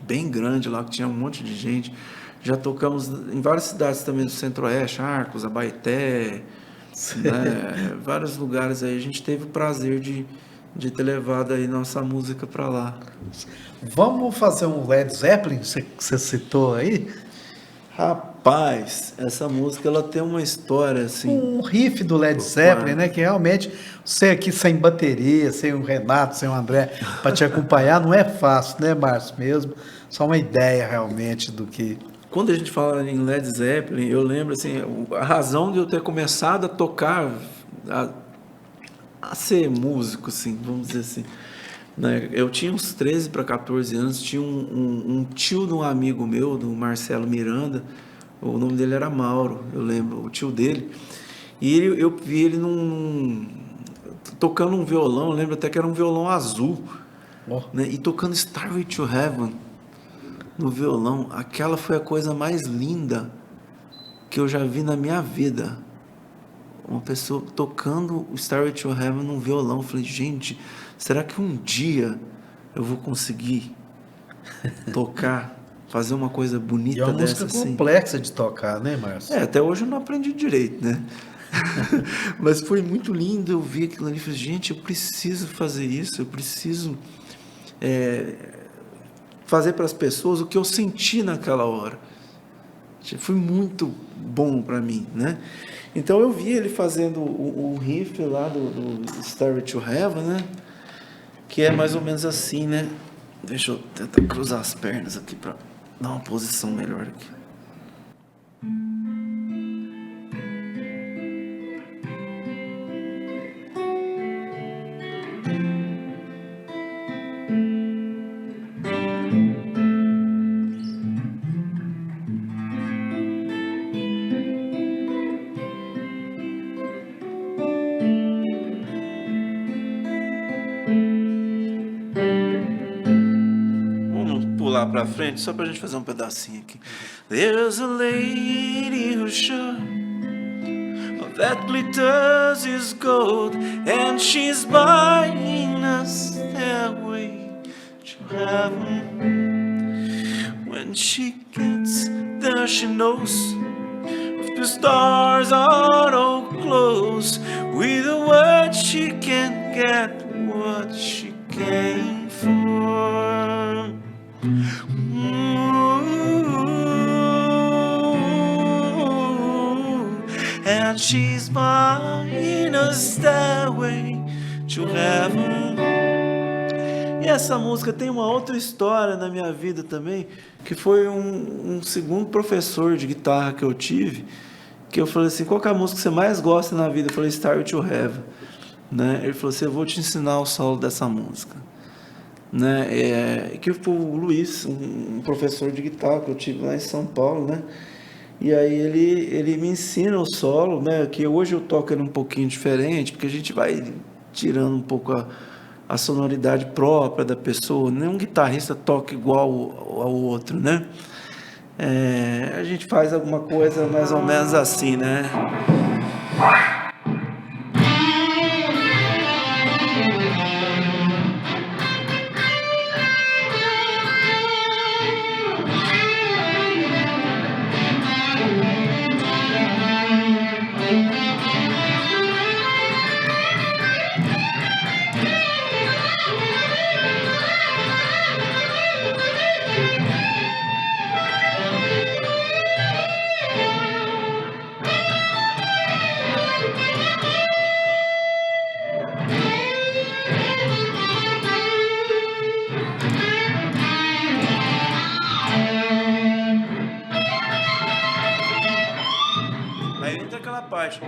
bem grande lá, que tinha um monte de gente. Já tocamos em várias cidades também do Centro-Oeste, Arcos, Abaeté, né, vários lugares aí. A gente teve o prazer de ter levado aí nossa música para lá. Vamos fazer um Led Zeppelin, que você citou aí? Rapaz, essa música ela tem uma história assim. Um riff do Led Zeppelin, né? Que realmente você aqui sem bateria, sem o Renato, sem o André para te acompanhar, não é fácil, né, Márcio? Mesmo, só uma ideia realmente do que. Quando a gente fala em Led Zeppelin, eu lembro assim, a razão de eu ter começado a tocar, a ser músico, assim, vamos dizer assim. Né? Eu tinha uns 13 para 14 anos, tinha um tio de um amigo meu, do Marcelo Miranda, o nome dele era Mauro, eu lembro, o tio dele, e eu vi ele tocando um violão, eu lembro até que era um violão azul, né? E tocando Starway to Heaven no violão. Aquela foi a coisa mais linda que eu já vi na minha vida. Uma pessoa tocando o Starway to Heaven no violão. Eu falei, gente, será que um dia eu vou conseguir tocar, fazer uma coisa bonita dessa? E é uma música assim? Complexa de tocar, né, Márcio? Até hoje eu não aprendi direito, né? Mas foi muito lindo, eu vi aquilo ali e falei, gente, eu preciso fazer isso, eu preciso fazer para as pessoas o que eu senti naquela hora. Foi muito bom para mim, né? Então eu vi ele fazendo o riff lá do Starway to Heaven, né? Que é mais ou menos assim, né? Deixa eu tentar cruzar as pernas aqui para dar uma posição melhor aqui. Pra frente, só pra gente fazer um pedacinho aqui. There's a lady who's sure that glitters is gold, and she's buying us stairway to heaven. When she gets there, she knows if the stars are no close, with a word she can get what she came for. And she's buying a stairway to heaven. E essa música tem uma outra história na minha vida também, que foi um segundo professor de guitarra que eu tive, que eu falei assim, qual que é a música que você mais gosta na vida? Eu falei, Starway to Heaven, né? Ele falou assim, eu vou te ensinar o solo dessa música, né? Que foi o Luiz, um professor de guitarra que eu tive lá em São Paulo, né? E aí ele me ensina o solo, né? Que hoje eu toco ele um pouquinho diferente, porque a gente vai tirando um pouco a sonoridade própria da pessoa. Nenhum guitarrista toca igual ao outro, né? A gente faz alguma coisa mais ou menos assim, né? Aí entra aquela parte.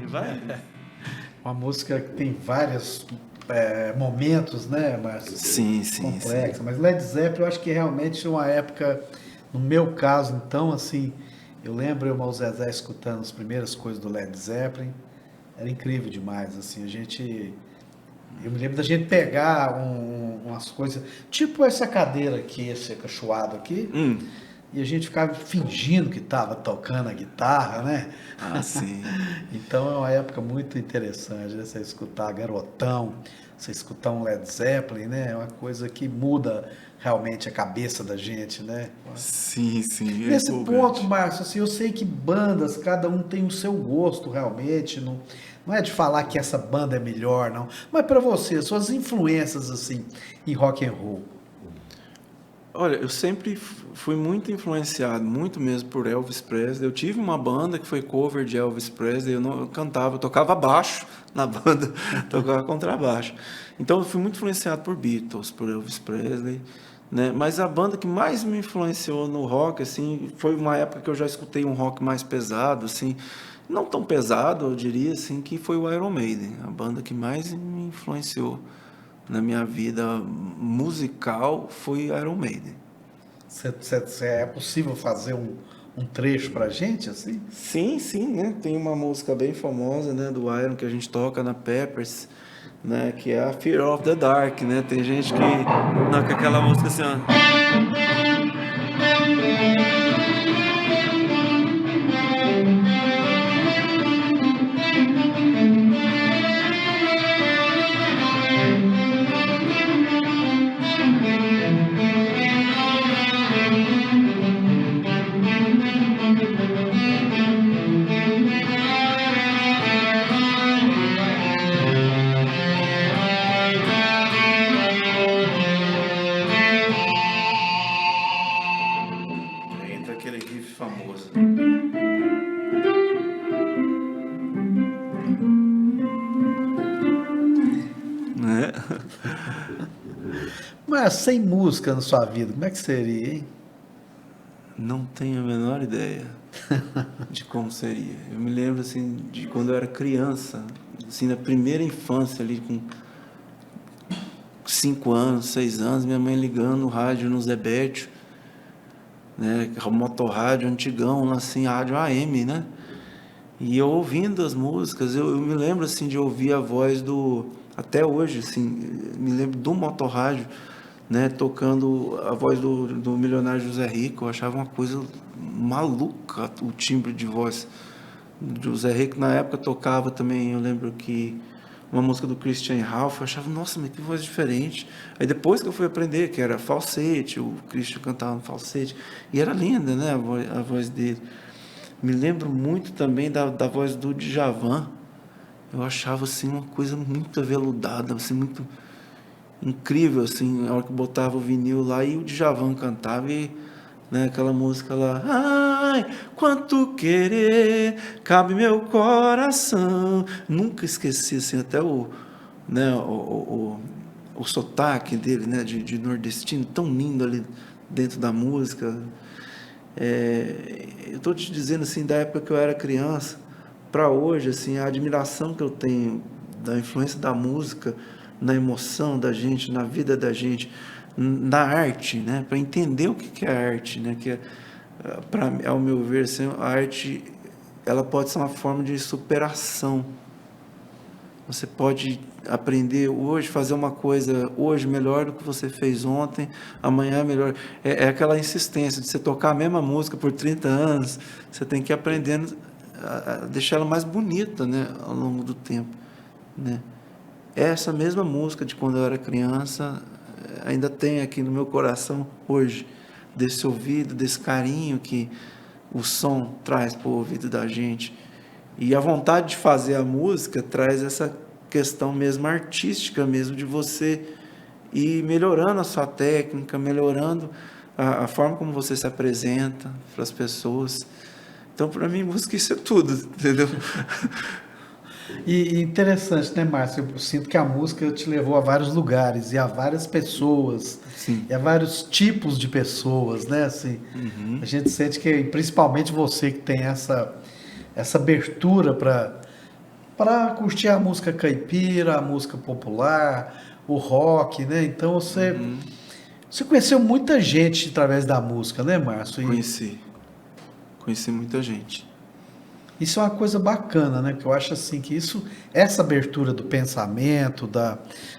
E vai. Uma música que tem vários momentos, né, Márcio? Sim. Complexa. Mas Led Zeppelin, eu acho que realmente é uma época, no meu caso, então, assim, eu lembro eu, o Zezé, escutando as primeiras coisas do Led Zeppelin, era incrível demais, assim, eu me lembro da gente pegar umas coisas, tipo essa cadeira aqui, esse acachoado aqui, e a gente ficava fingindo que estava tocando a guitarra, né? Ah, sim. Então é uma época muito interessante, né? Você escutar Garotão, você escutar um Led Zeppelin, né? É uma coisa que muda realmente a cabeça da gente, né? Sim. Nesse ponto, Márcio, assim, eu sei que bandas, cada um tem o seu gosto realmente, não é de falar que essa banda é melhor, não. Mas para você, suas influências, assim, em rock and roll. Olha, eu sempre fui muito influenciado, muito mesmo por Elvis Presley. Eu tive uma banda que foi cover de Elvis Presley, eu cantava, eu tocava baixo na banda, tocava contrabaixo. Então eu fui muito influenciado por Beatles, por Elvis Presley, né? Mas a banda que mais me influenciou no rock, assim, foi uma época que eu já escutei um rock mais pesado, assim, não tão pesado, eu diria, assim, que foi o Iron Maiden, a banda que mais me influenciou na minha vida musical foi Iron Maiden. É possível fazer um trecho pra gente, assim? Sim, né? Tem uma música bem famosa, né, do Iron que a gente toca na Peppers, né, que é a Fear of the Dark, né? Tem gente que com aquela música assim, ó. Entra aquele riff famoso. Né? Mas sem música na sua vida, como é que seria, hein? Não tenho a menor ideia de como seria. Eu me lembro assim de quando eu era criança, assim na primeira infância ali com 5 anos, 6 anos, minha mãe ligando o rádio no Zebete, né, o motorrádio antigão, assim, rádio AM, né? E eu ouvindo as músicas, eu me lembro assim de ouvir a voz até hoje, assim, me lembro do motorrádio, né, tocando a voz do milionário José Rico. Eu achava uma coisa maluca o timbre de voz do José Rico. Na época tocava também, eu lembro que uma música do Christian Ralph, eu achava, nossa, mas que voz diferente. Aí depois que eu fui aprender que era falsete, o Christian cantava no falsete, e era linda, né, a voz dele. Me lembro muito também da voz do Djavan. Eu achava assim uma coisa muito aveludada, assim, muito incrível, assim, a hora que botava o vinil lá e o Djavan cantava, e, né, aquela música lá, ai, quanto querer cabe meu coração. Nunca esqueci, assim, até né, o sotaque dele, né, de nordestino, tão lindo ali dentro da música. Eu estou te dizendo assim, da época que eu era criança para hoje, assim, a admiração que eu tenho da influência da música na emoção da gente, na vida da gente, na arte, né? Para entender o que é arte, né? Que ao meu ver, assim, a arte ela pode ser uma forma de superação. Você pode aprender hoje, fazer uma coisa hoje melhor do que você fez ontem, amanhã melhor. É aquela insistência de você tocar a mesma música por 30 anos, você tem que ir aprendendo a deixar ela mais bonita, né, ao longo do tempo, né? Essa mesma música de quando eu era criança ainda tem aqui no meu coração hoje, desse ouvido, desse carinho que o som traz para o ouvido da gente. E a vontade de fazer a música traz essa questão mesmo artística, mesmo de você ir melhorando a sua técnica, melhorando a forma como você se apresenta para as pessoas. Então, para mim, música isso é tudo, entendeu? E interessante, né, Márcio? Eu sinto que a música te levou a vários lugares e a várias pessoas, Sim. e a vários tipos de pessoas, né? Assim, Uhum. a gente sente que, principalmente você que tem essa abertura para curtir a música caipira, a música popular, o rock, né? Então você conheceu muita gente através da música, né, Márcio? E Conheci muita gente. isso é uma coisa bacana, né? Porque eu acho assim que essa abertura do pensamento,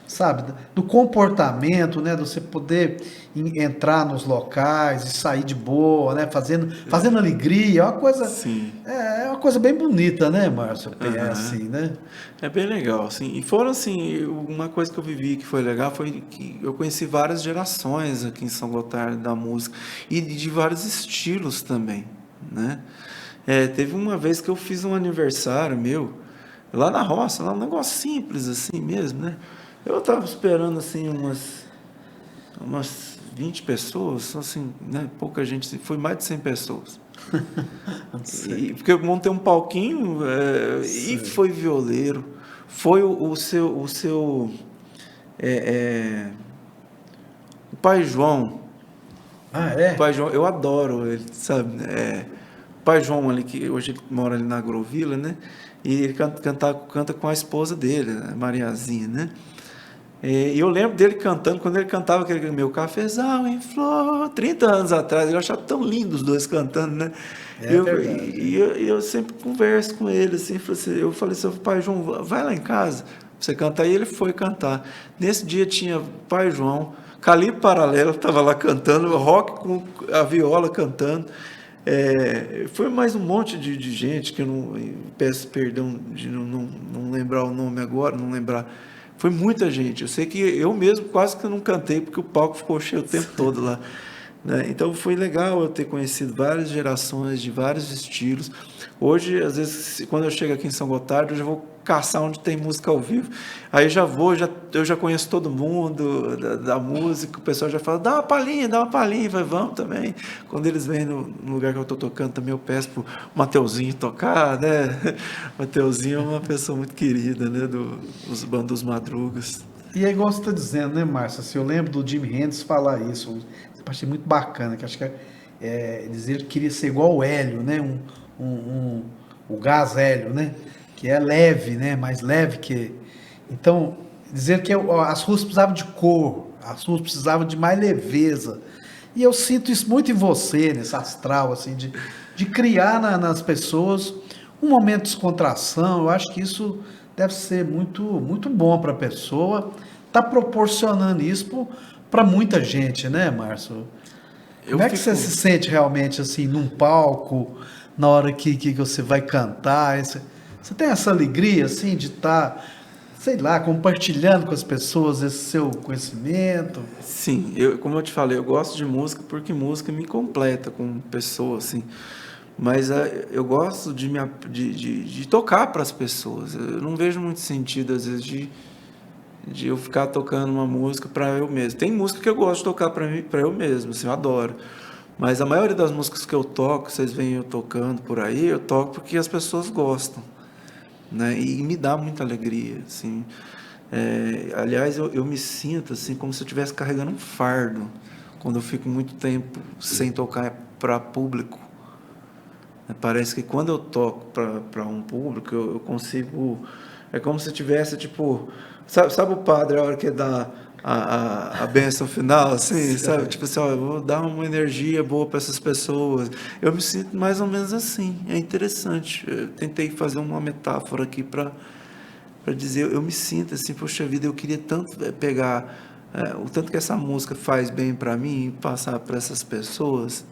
sabe, do comportamento, né? De você poder entrar nos locais e sair de boa, né? Fazendo alegria, é uma coisa, Sim. é uma coisa bem bonita, né, Márcio? É Aham. assim, né? É bem legal, assim. E foram, assim, uma coisa que eu vivi que foi legal foi que eu conheci várias gerações aqui em São Gotardo da música e de vários estilos também, né? Teve uma vez que eu fiz um aniversário meu, lá na roça, lá um negócio simples assim mesmo, né? Eu estava esperando, assim, umas 20 pessoas, assim, né? Pouca gente, assim, foi mais de 100 pessoas. Porque eu montei um palquinho e foi violeiro, foi o seu o Pai João. Ah, O é? Pai João, eu adoro ele, sabe? O Pai João ali, que hoje ele mora ali na Agrovila, né? E ele canta com a esposa dele, a Mariazinha, né? E eu lembro dele cantando, quando ele cantava aquele meu cafezal em flor, 30 anos atrás, eu achava tão lindo os dois cantando, né? É verdade. Eu sempre converso com ele, assim, eu falei assim, Pai João, vai lá em casa, pra você cantar, e ele foi cantar. Nesse dia tinha Pai João, Calibre Paralelo estava lá cantando, rock com a viola cantando. Foi mais um monte de gente que eu não peço perdão de não lembrar o nome agora, não lembrar. Foi muita gente. Eu sei que eu mesmo quase que não cantei, porque o palco ficou cheio o tempo todo lá, né? Então foi legal eu ter conhecido várias gerações, de vários estilos. Hoje, às vezes, quando eu chego aqui em São Gotardo, eu já vou caçar onde tem música ao vivo. Aí eu já conheço todo mundo da música, o pessoal já fala, dá uma palhinha, vai, vamos também. Quando eles vêm no lugar que eu estou tocando também, eu peço pro Mateuzinho tocar, né? Mateuzinho é uma pessoa muito querida, né? Dos bandos Madrugas. E é igual você está dizendo, né, Márcio? Assim, eu lembro do Jimi Hendrix falar isso. Eu achei muito bacana, que acho que dizer que queria ser igual o hélio, né? O gás hélio, né? Que é leve, né? Mais leve que. Então, dizer que as ruas precisavam de cor, as ruas precisavam de mais leveza. E eu sinto isso muito em você, nesse astral, assim, de criar nas pessoas um momento de descontração. Eu acho que isso deve ser muito, muito bom para a pessoa. Tá proporcionando isso para muita gente, né, Márcio? Como é que você se sente realmente assim num palco, na hora que você vai cantar? Você tem essa alegria assim de estar, sei lá, compartilhando com as pessoas esse seu conhecimento? Sim, como eu te falei, eu gosto de música porque música me completa como pessoa, assim. Mas eu gosto de tocar para as pessoas. Eu não vejo muito sentido, às vezes, de eu ficar tocando uma música para eu mesmo. Tem música que eu gosto de tocar para mim, para eu mesmo, assim, eu adoro. Mas a maioria das músicas que eu toco, vocês veem eu tocando por aí, eu toco porque as pessoas gostam, né? E me dá muita alegria, assim. Aliás, eu me sinto assim como se eu estivesse carregando um fardo quando eu fico muito tempo sem tocar para público. Parece que quando eu toco para um público, eu consigo... É como se tivesse, tipo... Sabe o padre, a hora que dá a bênção final, assim, sabe? Tipo assim, ó, eu vou dar uma energia boa para essas pessoas. Eu me sinto mais ou menos assim. É interessante. Eu tentei fazer uma metáfora aqui para dizer, eu me sinto assim, poxa vida, eu queria tanto pegar o tanto que essa música faz bem para mim e passar para essas pessoas.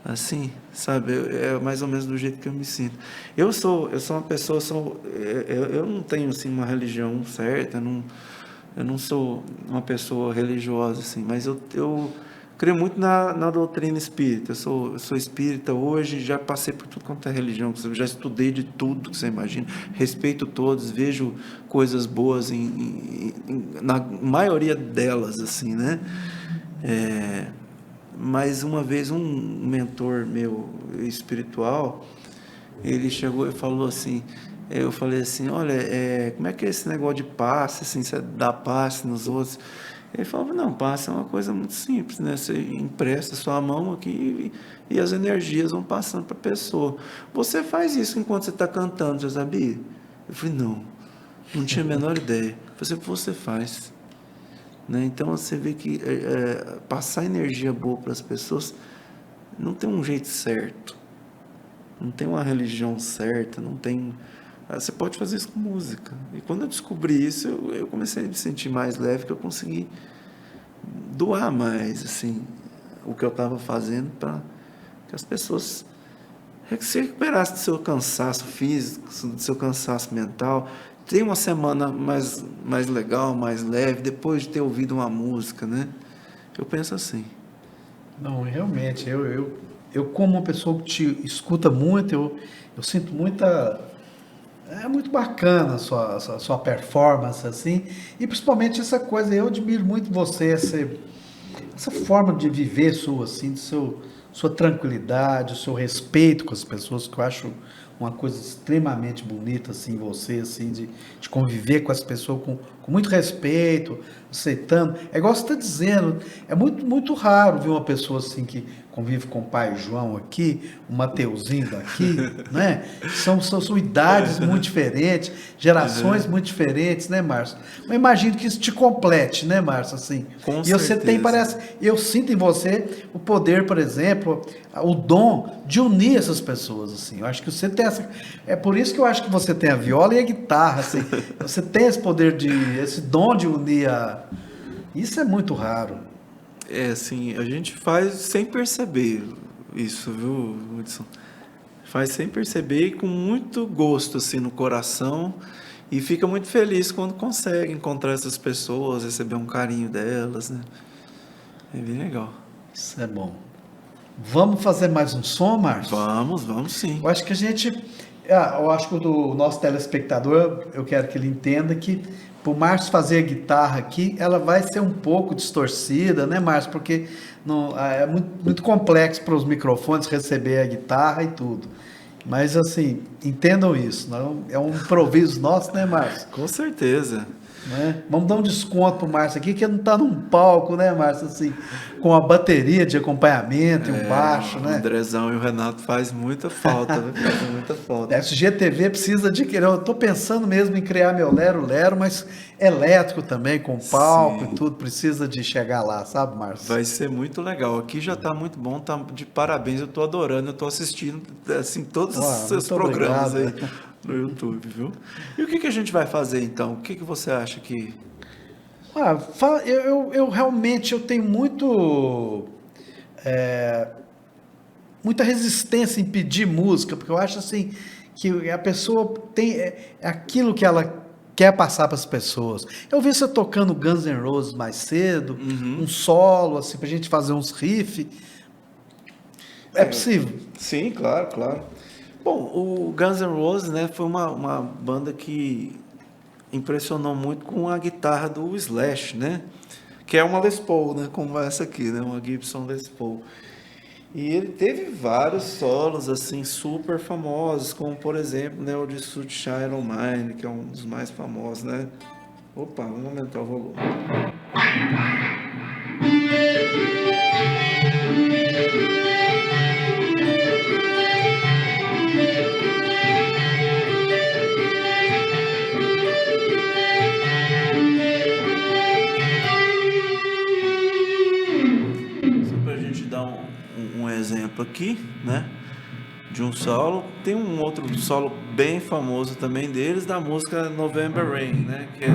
Assim, sabe, é mais ou menos do jeito que eu me sinto. Eu sou uma pessoa, eu não tenho assim uma religião certa, eu não sou uma pessoa religiosa assim, mas eu creio muito na doutrina espírita. Eu sou espírita hoje, já passei por tudo quanto é religião, já estudei de tudo que você imagina, respeito todos, vejo coisas boas na maioria delas, assim, né? Mas uma vez um mentor meu espiritual, ele chegou e falou assim, eu falei assim, olha, como é que é esse negócio de passe, assim, você dá passe nos outros? Ele falou, não, passe é uma coisa muito simples, né? Você empresta sua mão aqui e as energias vão passando para a pessoa. Você faz isso enquanto você está cantando, você sabia? Eu falei, não tinha a menor ideia. Você faz. Né? Então você vê que passar energia boa para as pessoas não tem um jeito certo, não tem uma religião certa, não tem. Você pode fazer isso com música. E quando eu descobri isso, eu comecei a me sentir mais leve, que eu consegui doar mais assim o que eu estava fazendo para que as pessoas se recuperassem do seu cansaço físico, do seu cansaço mental. Tem uma semana mais legal, mais leve, depois de ter ouvido uma música, né? Eu penso assim. Não, realmente, eu como uma pessoa que te escuta muito, eu sinto muita... É muito bacana a sua performance, assim, e principalmente essa coisa, eu admiro muito você, essa forma de viver sua, assim, sua tranquilidade, o seu respeito com as pessoas, que eu acho uma coisa extremamente bonita, assim, você, assim, de conviver com as pessoas com muito respeito, aceitando. É igual você está dizendo, é muito raro ver uma pessoa, assim, que convive com o pai João aqui, o Mateuzinho daqui, né? São idades muito diferentes, gerações muito diferentes, né, Márcio? Mas imagino que isso te complete, né, Márcio, assim. Com e você tem, certeza. eu sinto em você o poder, por exemplo, o dom de unir essas pessoas, assim. Eu acho que você tem é por isso que eu acho que você tem a viola e a guitarra, assim. Você tem esse poder esse dom de unir Isso é muito raro. Assim, a gente faz sem perceber isso, viu, Hudson? Faz sem perceber e com muito gosto, assim, no coração, e fica muito feliz quando consegue encontrar essas pessoas, receber um carinho delas, né? É bem legal. Isso é bom. Vamos fazer mais um som, Márcio? Vamos sim. Eu acho que eu acho que o nosso telespectador, eu quero que ele entenda que por Márcio fazer a guitarra aqui, ela vai ser um pouco distorcida, né, Márcio? Porque é muito complexo para os microfones receber a guitarra e tudo. Mas, assim, entendam isso. Não, é um improviso nosso, né, Márcio? Com certeza. Né? Vamos dar um desconto pro Márcio aqui, que ele não está num palco, né, Márcio? Assim, com a bateria de acompanhamento e um baixo, né? O Andrezão e o Renato faz muita falta, né? Faz muita falta. SGTV precisa de querer. Eu estou pensando mesmo em criar meu Lero, mas elétrico também, com palco e tudo, precisa de chegar lá, sabe, Márcio? Vai ser muito legal. Aqui já está muito bom, tá de parabéns. Eu estou adorando, eu estou assistindo assim todos os seus programas obrigado, aí no YouTube, viu? E o que a gente vai fazer então? O que você acha que... Eu realmente tenho muita resistência em pedir música, porque eu acho assim que a pessoa tem aquilo que ela quer passar para as pessoas. Eu vi você tocando Guns N' Roses mais cedo, um solo, assim, para a gente fazer uns riffs. É possível? Sim, claro. Bom, o Guns N' Roses, né, foi uma banda que impressionou muito com a guitarra do Slash, né? Que é uma Les Paul, né? Como essa aqui, né? Uma Gibson Les Paul. E ele teve vários solos, assim, super famosos, como, por exemplo, né, o de Sunshine on Mine, que é um dos mais famosos, né? Opa, vamos aumentar o volume. aqui, né? De um solo. Tem um outro solo bem famoso também deles, da música November Rain, né? Que é...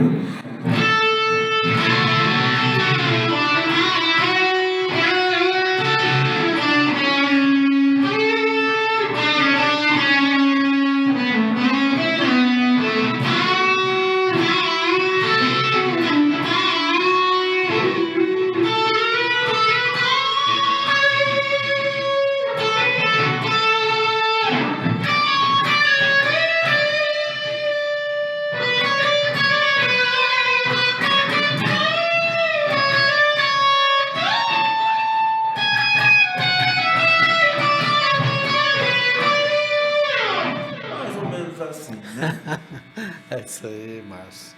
mais ou menos assim, né? É isso aí, Márcio.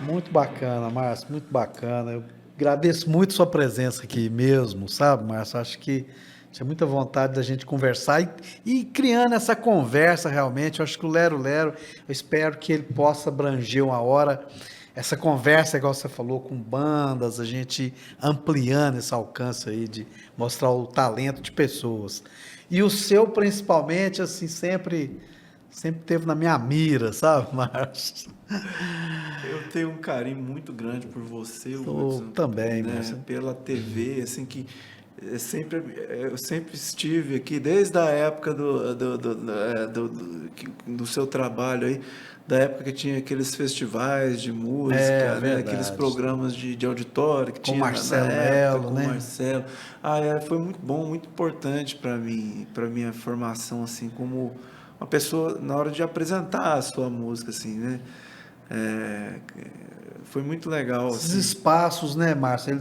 Muito bacana, Márcio, muito bacana. Eu agradeço muito sua presença aqui mesmo, sabe, Márcio? Acho que tinha muita vontade da gente conversar e criando essa conversa realmente. Eu acho que o Lero Lero, eu espero que ele possa abranger uma hora essa conversa, igual você falou, com bandas, a gente ampliando esse alcance aí de mostrar o talento de pessoas. E o seu, principalmente, assim, sempre teve na minha mira, sabe, Márcio? Eu tenho um carinho muito grande por você, Eu também, né? Márcio. Pela TV, assim, que eu sempre estive aqui, desde a época do seu trabalho aí, da época que tinha aqueles festivais de música, né? Verdade. Aqueles programas de auditório que Com tinha Marcelo na época, Melo, com né? o Marcelo. Foi muito bom, muito importante para mim, para minha formação, assim, como uma pessoa na hora de apresentar a sua música, assim, né? É, foi muito legal, Esses assim. espaços, né, Márcio,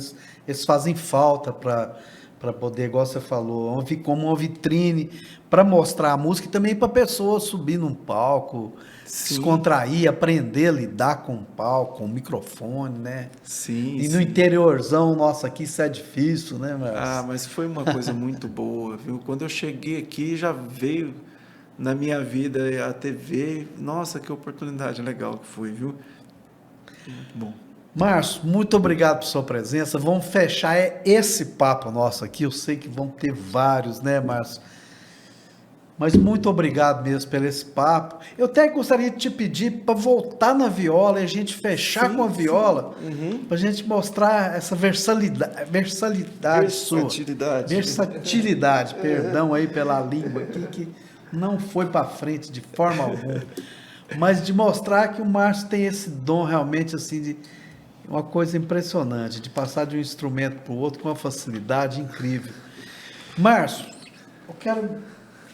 eles fazem falta para poder, igual você falou, como uma vitrine para mostrar a música e também para a pessoa subir num palco, Sim. descontrair, aprender a lidar com o palco, com o microfone, né? Sim, E no sim. interiorzão, nossa, aqui isso é difícil, né, Márcio? Mas foi uma coisa muito boa, viu? Quando eu cheguei aqui, já veio na minha vida a TV. Nossa, que oportunidade legal que foi, viu? Muito bom. Márcio, muito obrigado por sua presença. Vamos fechar esse papo nosso aqui. Eu sei que vão ter vários, né, Márcio? Mas muito obrigado mesmo pelo esse papo. Eu até gostaria de te pedir para voltar na viola e a gente fechar Sim, com a viola, Uhum. para a gente mostrar essa versatilidade sua. Versatilidade. Versatilidade, perdão aí pela língua aqui, que não foi para frente de forma alguma. Mas de mostrar que o Márcio tem esse dom realmente assim de uma coisa impressionante, de passar de um instrumento para o outro com uma facilidade incrível. Márcio, eu quero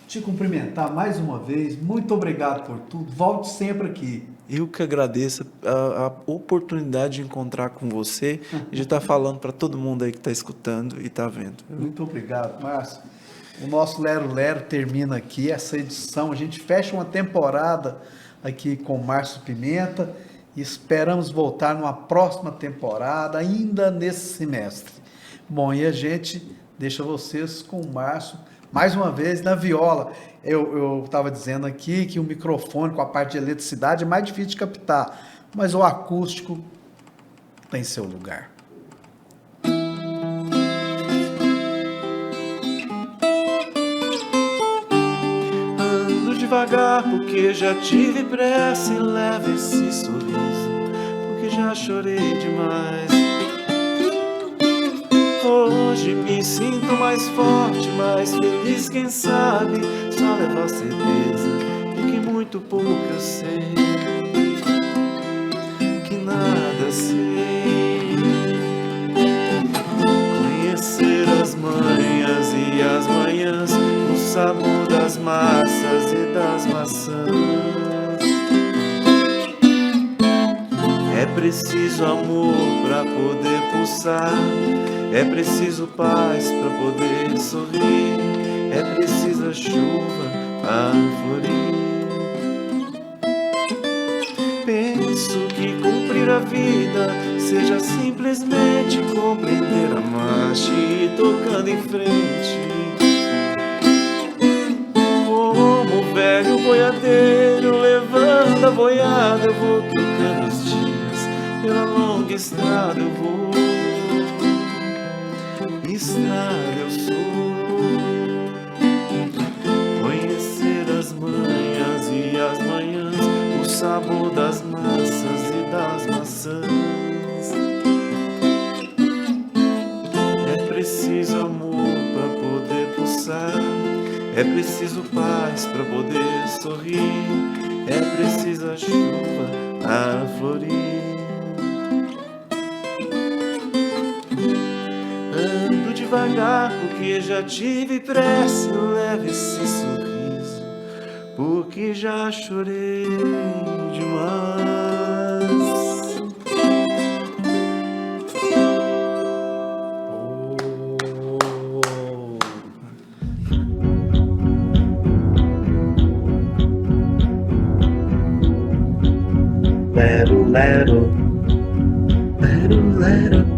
te cumprimentar mais uma vez. Muito obrigado por tudo. Volte sempre aqui. Eu que agradeço a oportunidade de encontrar com você e de estar falando para todo mundo aí que está escutando e está vendo. Muito obrigado, Márcio. O nosso Lero Lero termina aqui essa edição. A gente fecha uma temporada aqui com o Márcio Pimenta e esperamos voltar numa próxima temporada, ainda nesse semestre. Bom, e a gente deixa vocês com o Márcio mais uma vez na viola. Eu estava dizendo aqui que o microfone com a parte de eletricidade é mais difícil de captar, mas o acústico tem seu lugar. Ando devagar porque já tive pressa e levo esse sorriso porque já chorei demais. Hoje me sinto mais forte, mais feliz, quem sabe só levo a certeza de que muito pouco eu sei, que nada sei. Conhecer as manhas e as manhãs, o sabor das massas e das maçãs. É preciso amor pra poder pulsar, é preciso paz pra poder sorrir, é preciso chuva pra florir. Penso que cumprir a vida seja simplesmente compreender a marcha e ir tocando em frente. Como o velho boiadeiro levando a boiada, eu vou trocando os dias, pela longa estrada eu vou, estrada eu sou. sabor das massas e das maçãs. É preciso amor para poder pulsar, é preciso paz para poder sorrir, é preciso a chuva a florir. Ando devagar porque já tive pressa, leve esse sorriso porque já chorei demais. Lero, lero, lero, lero.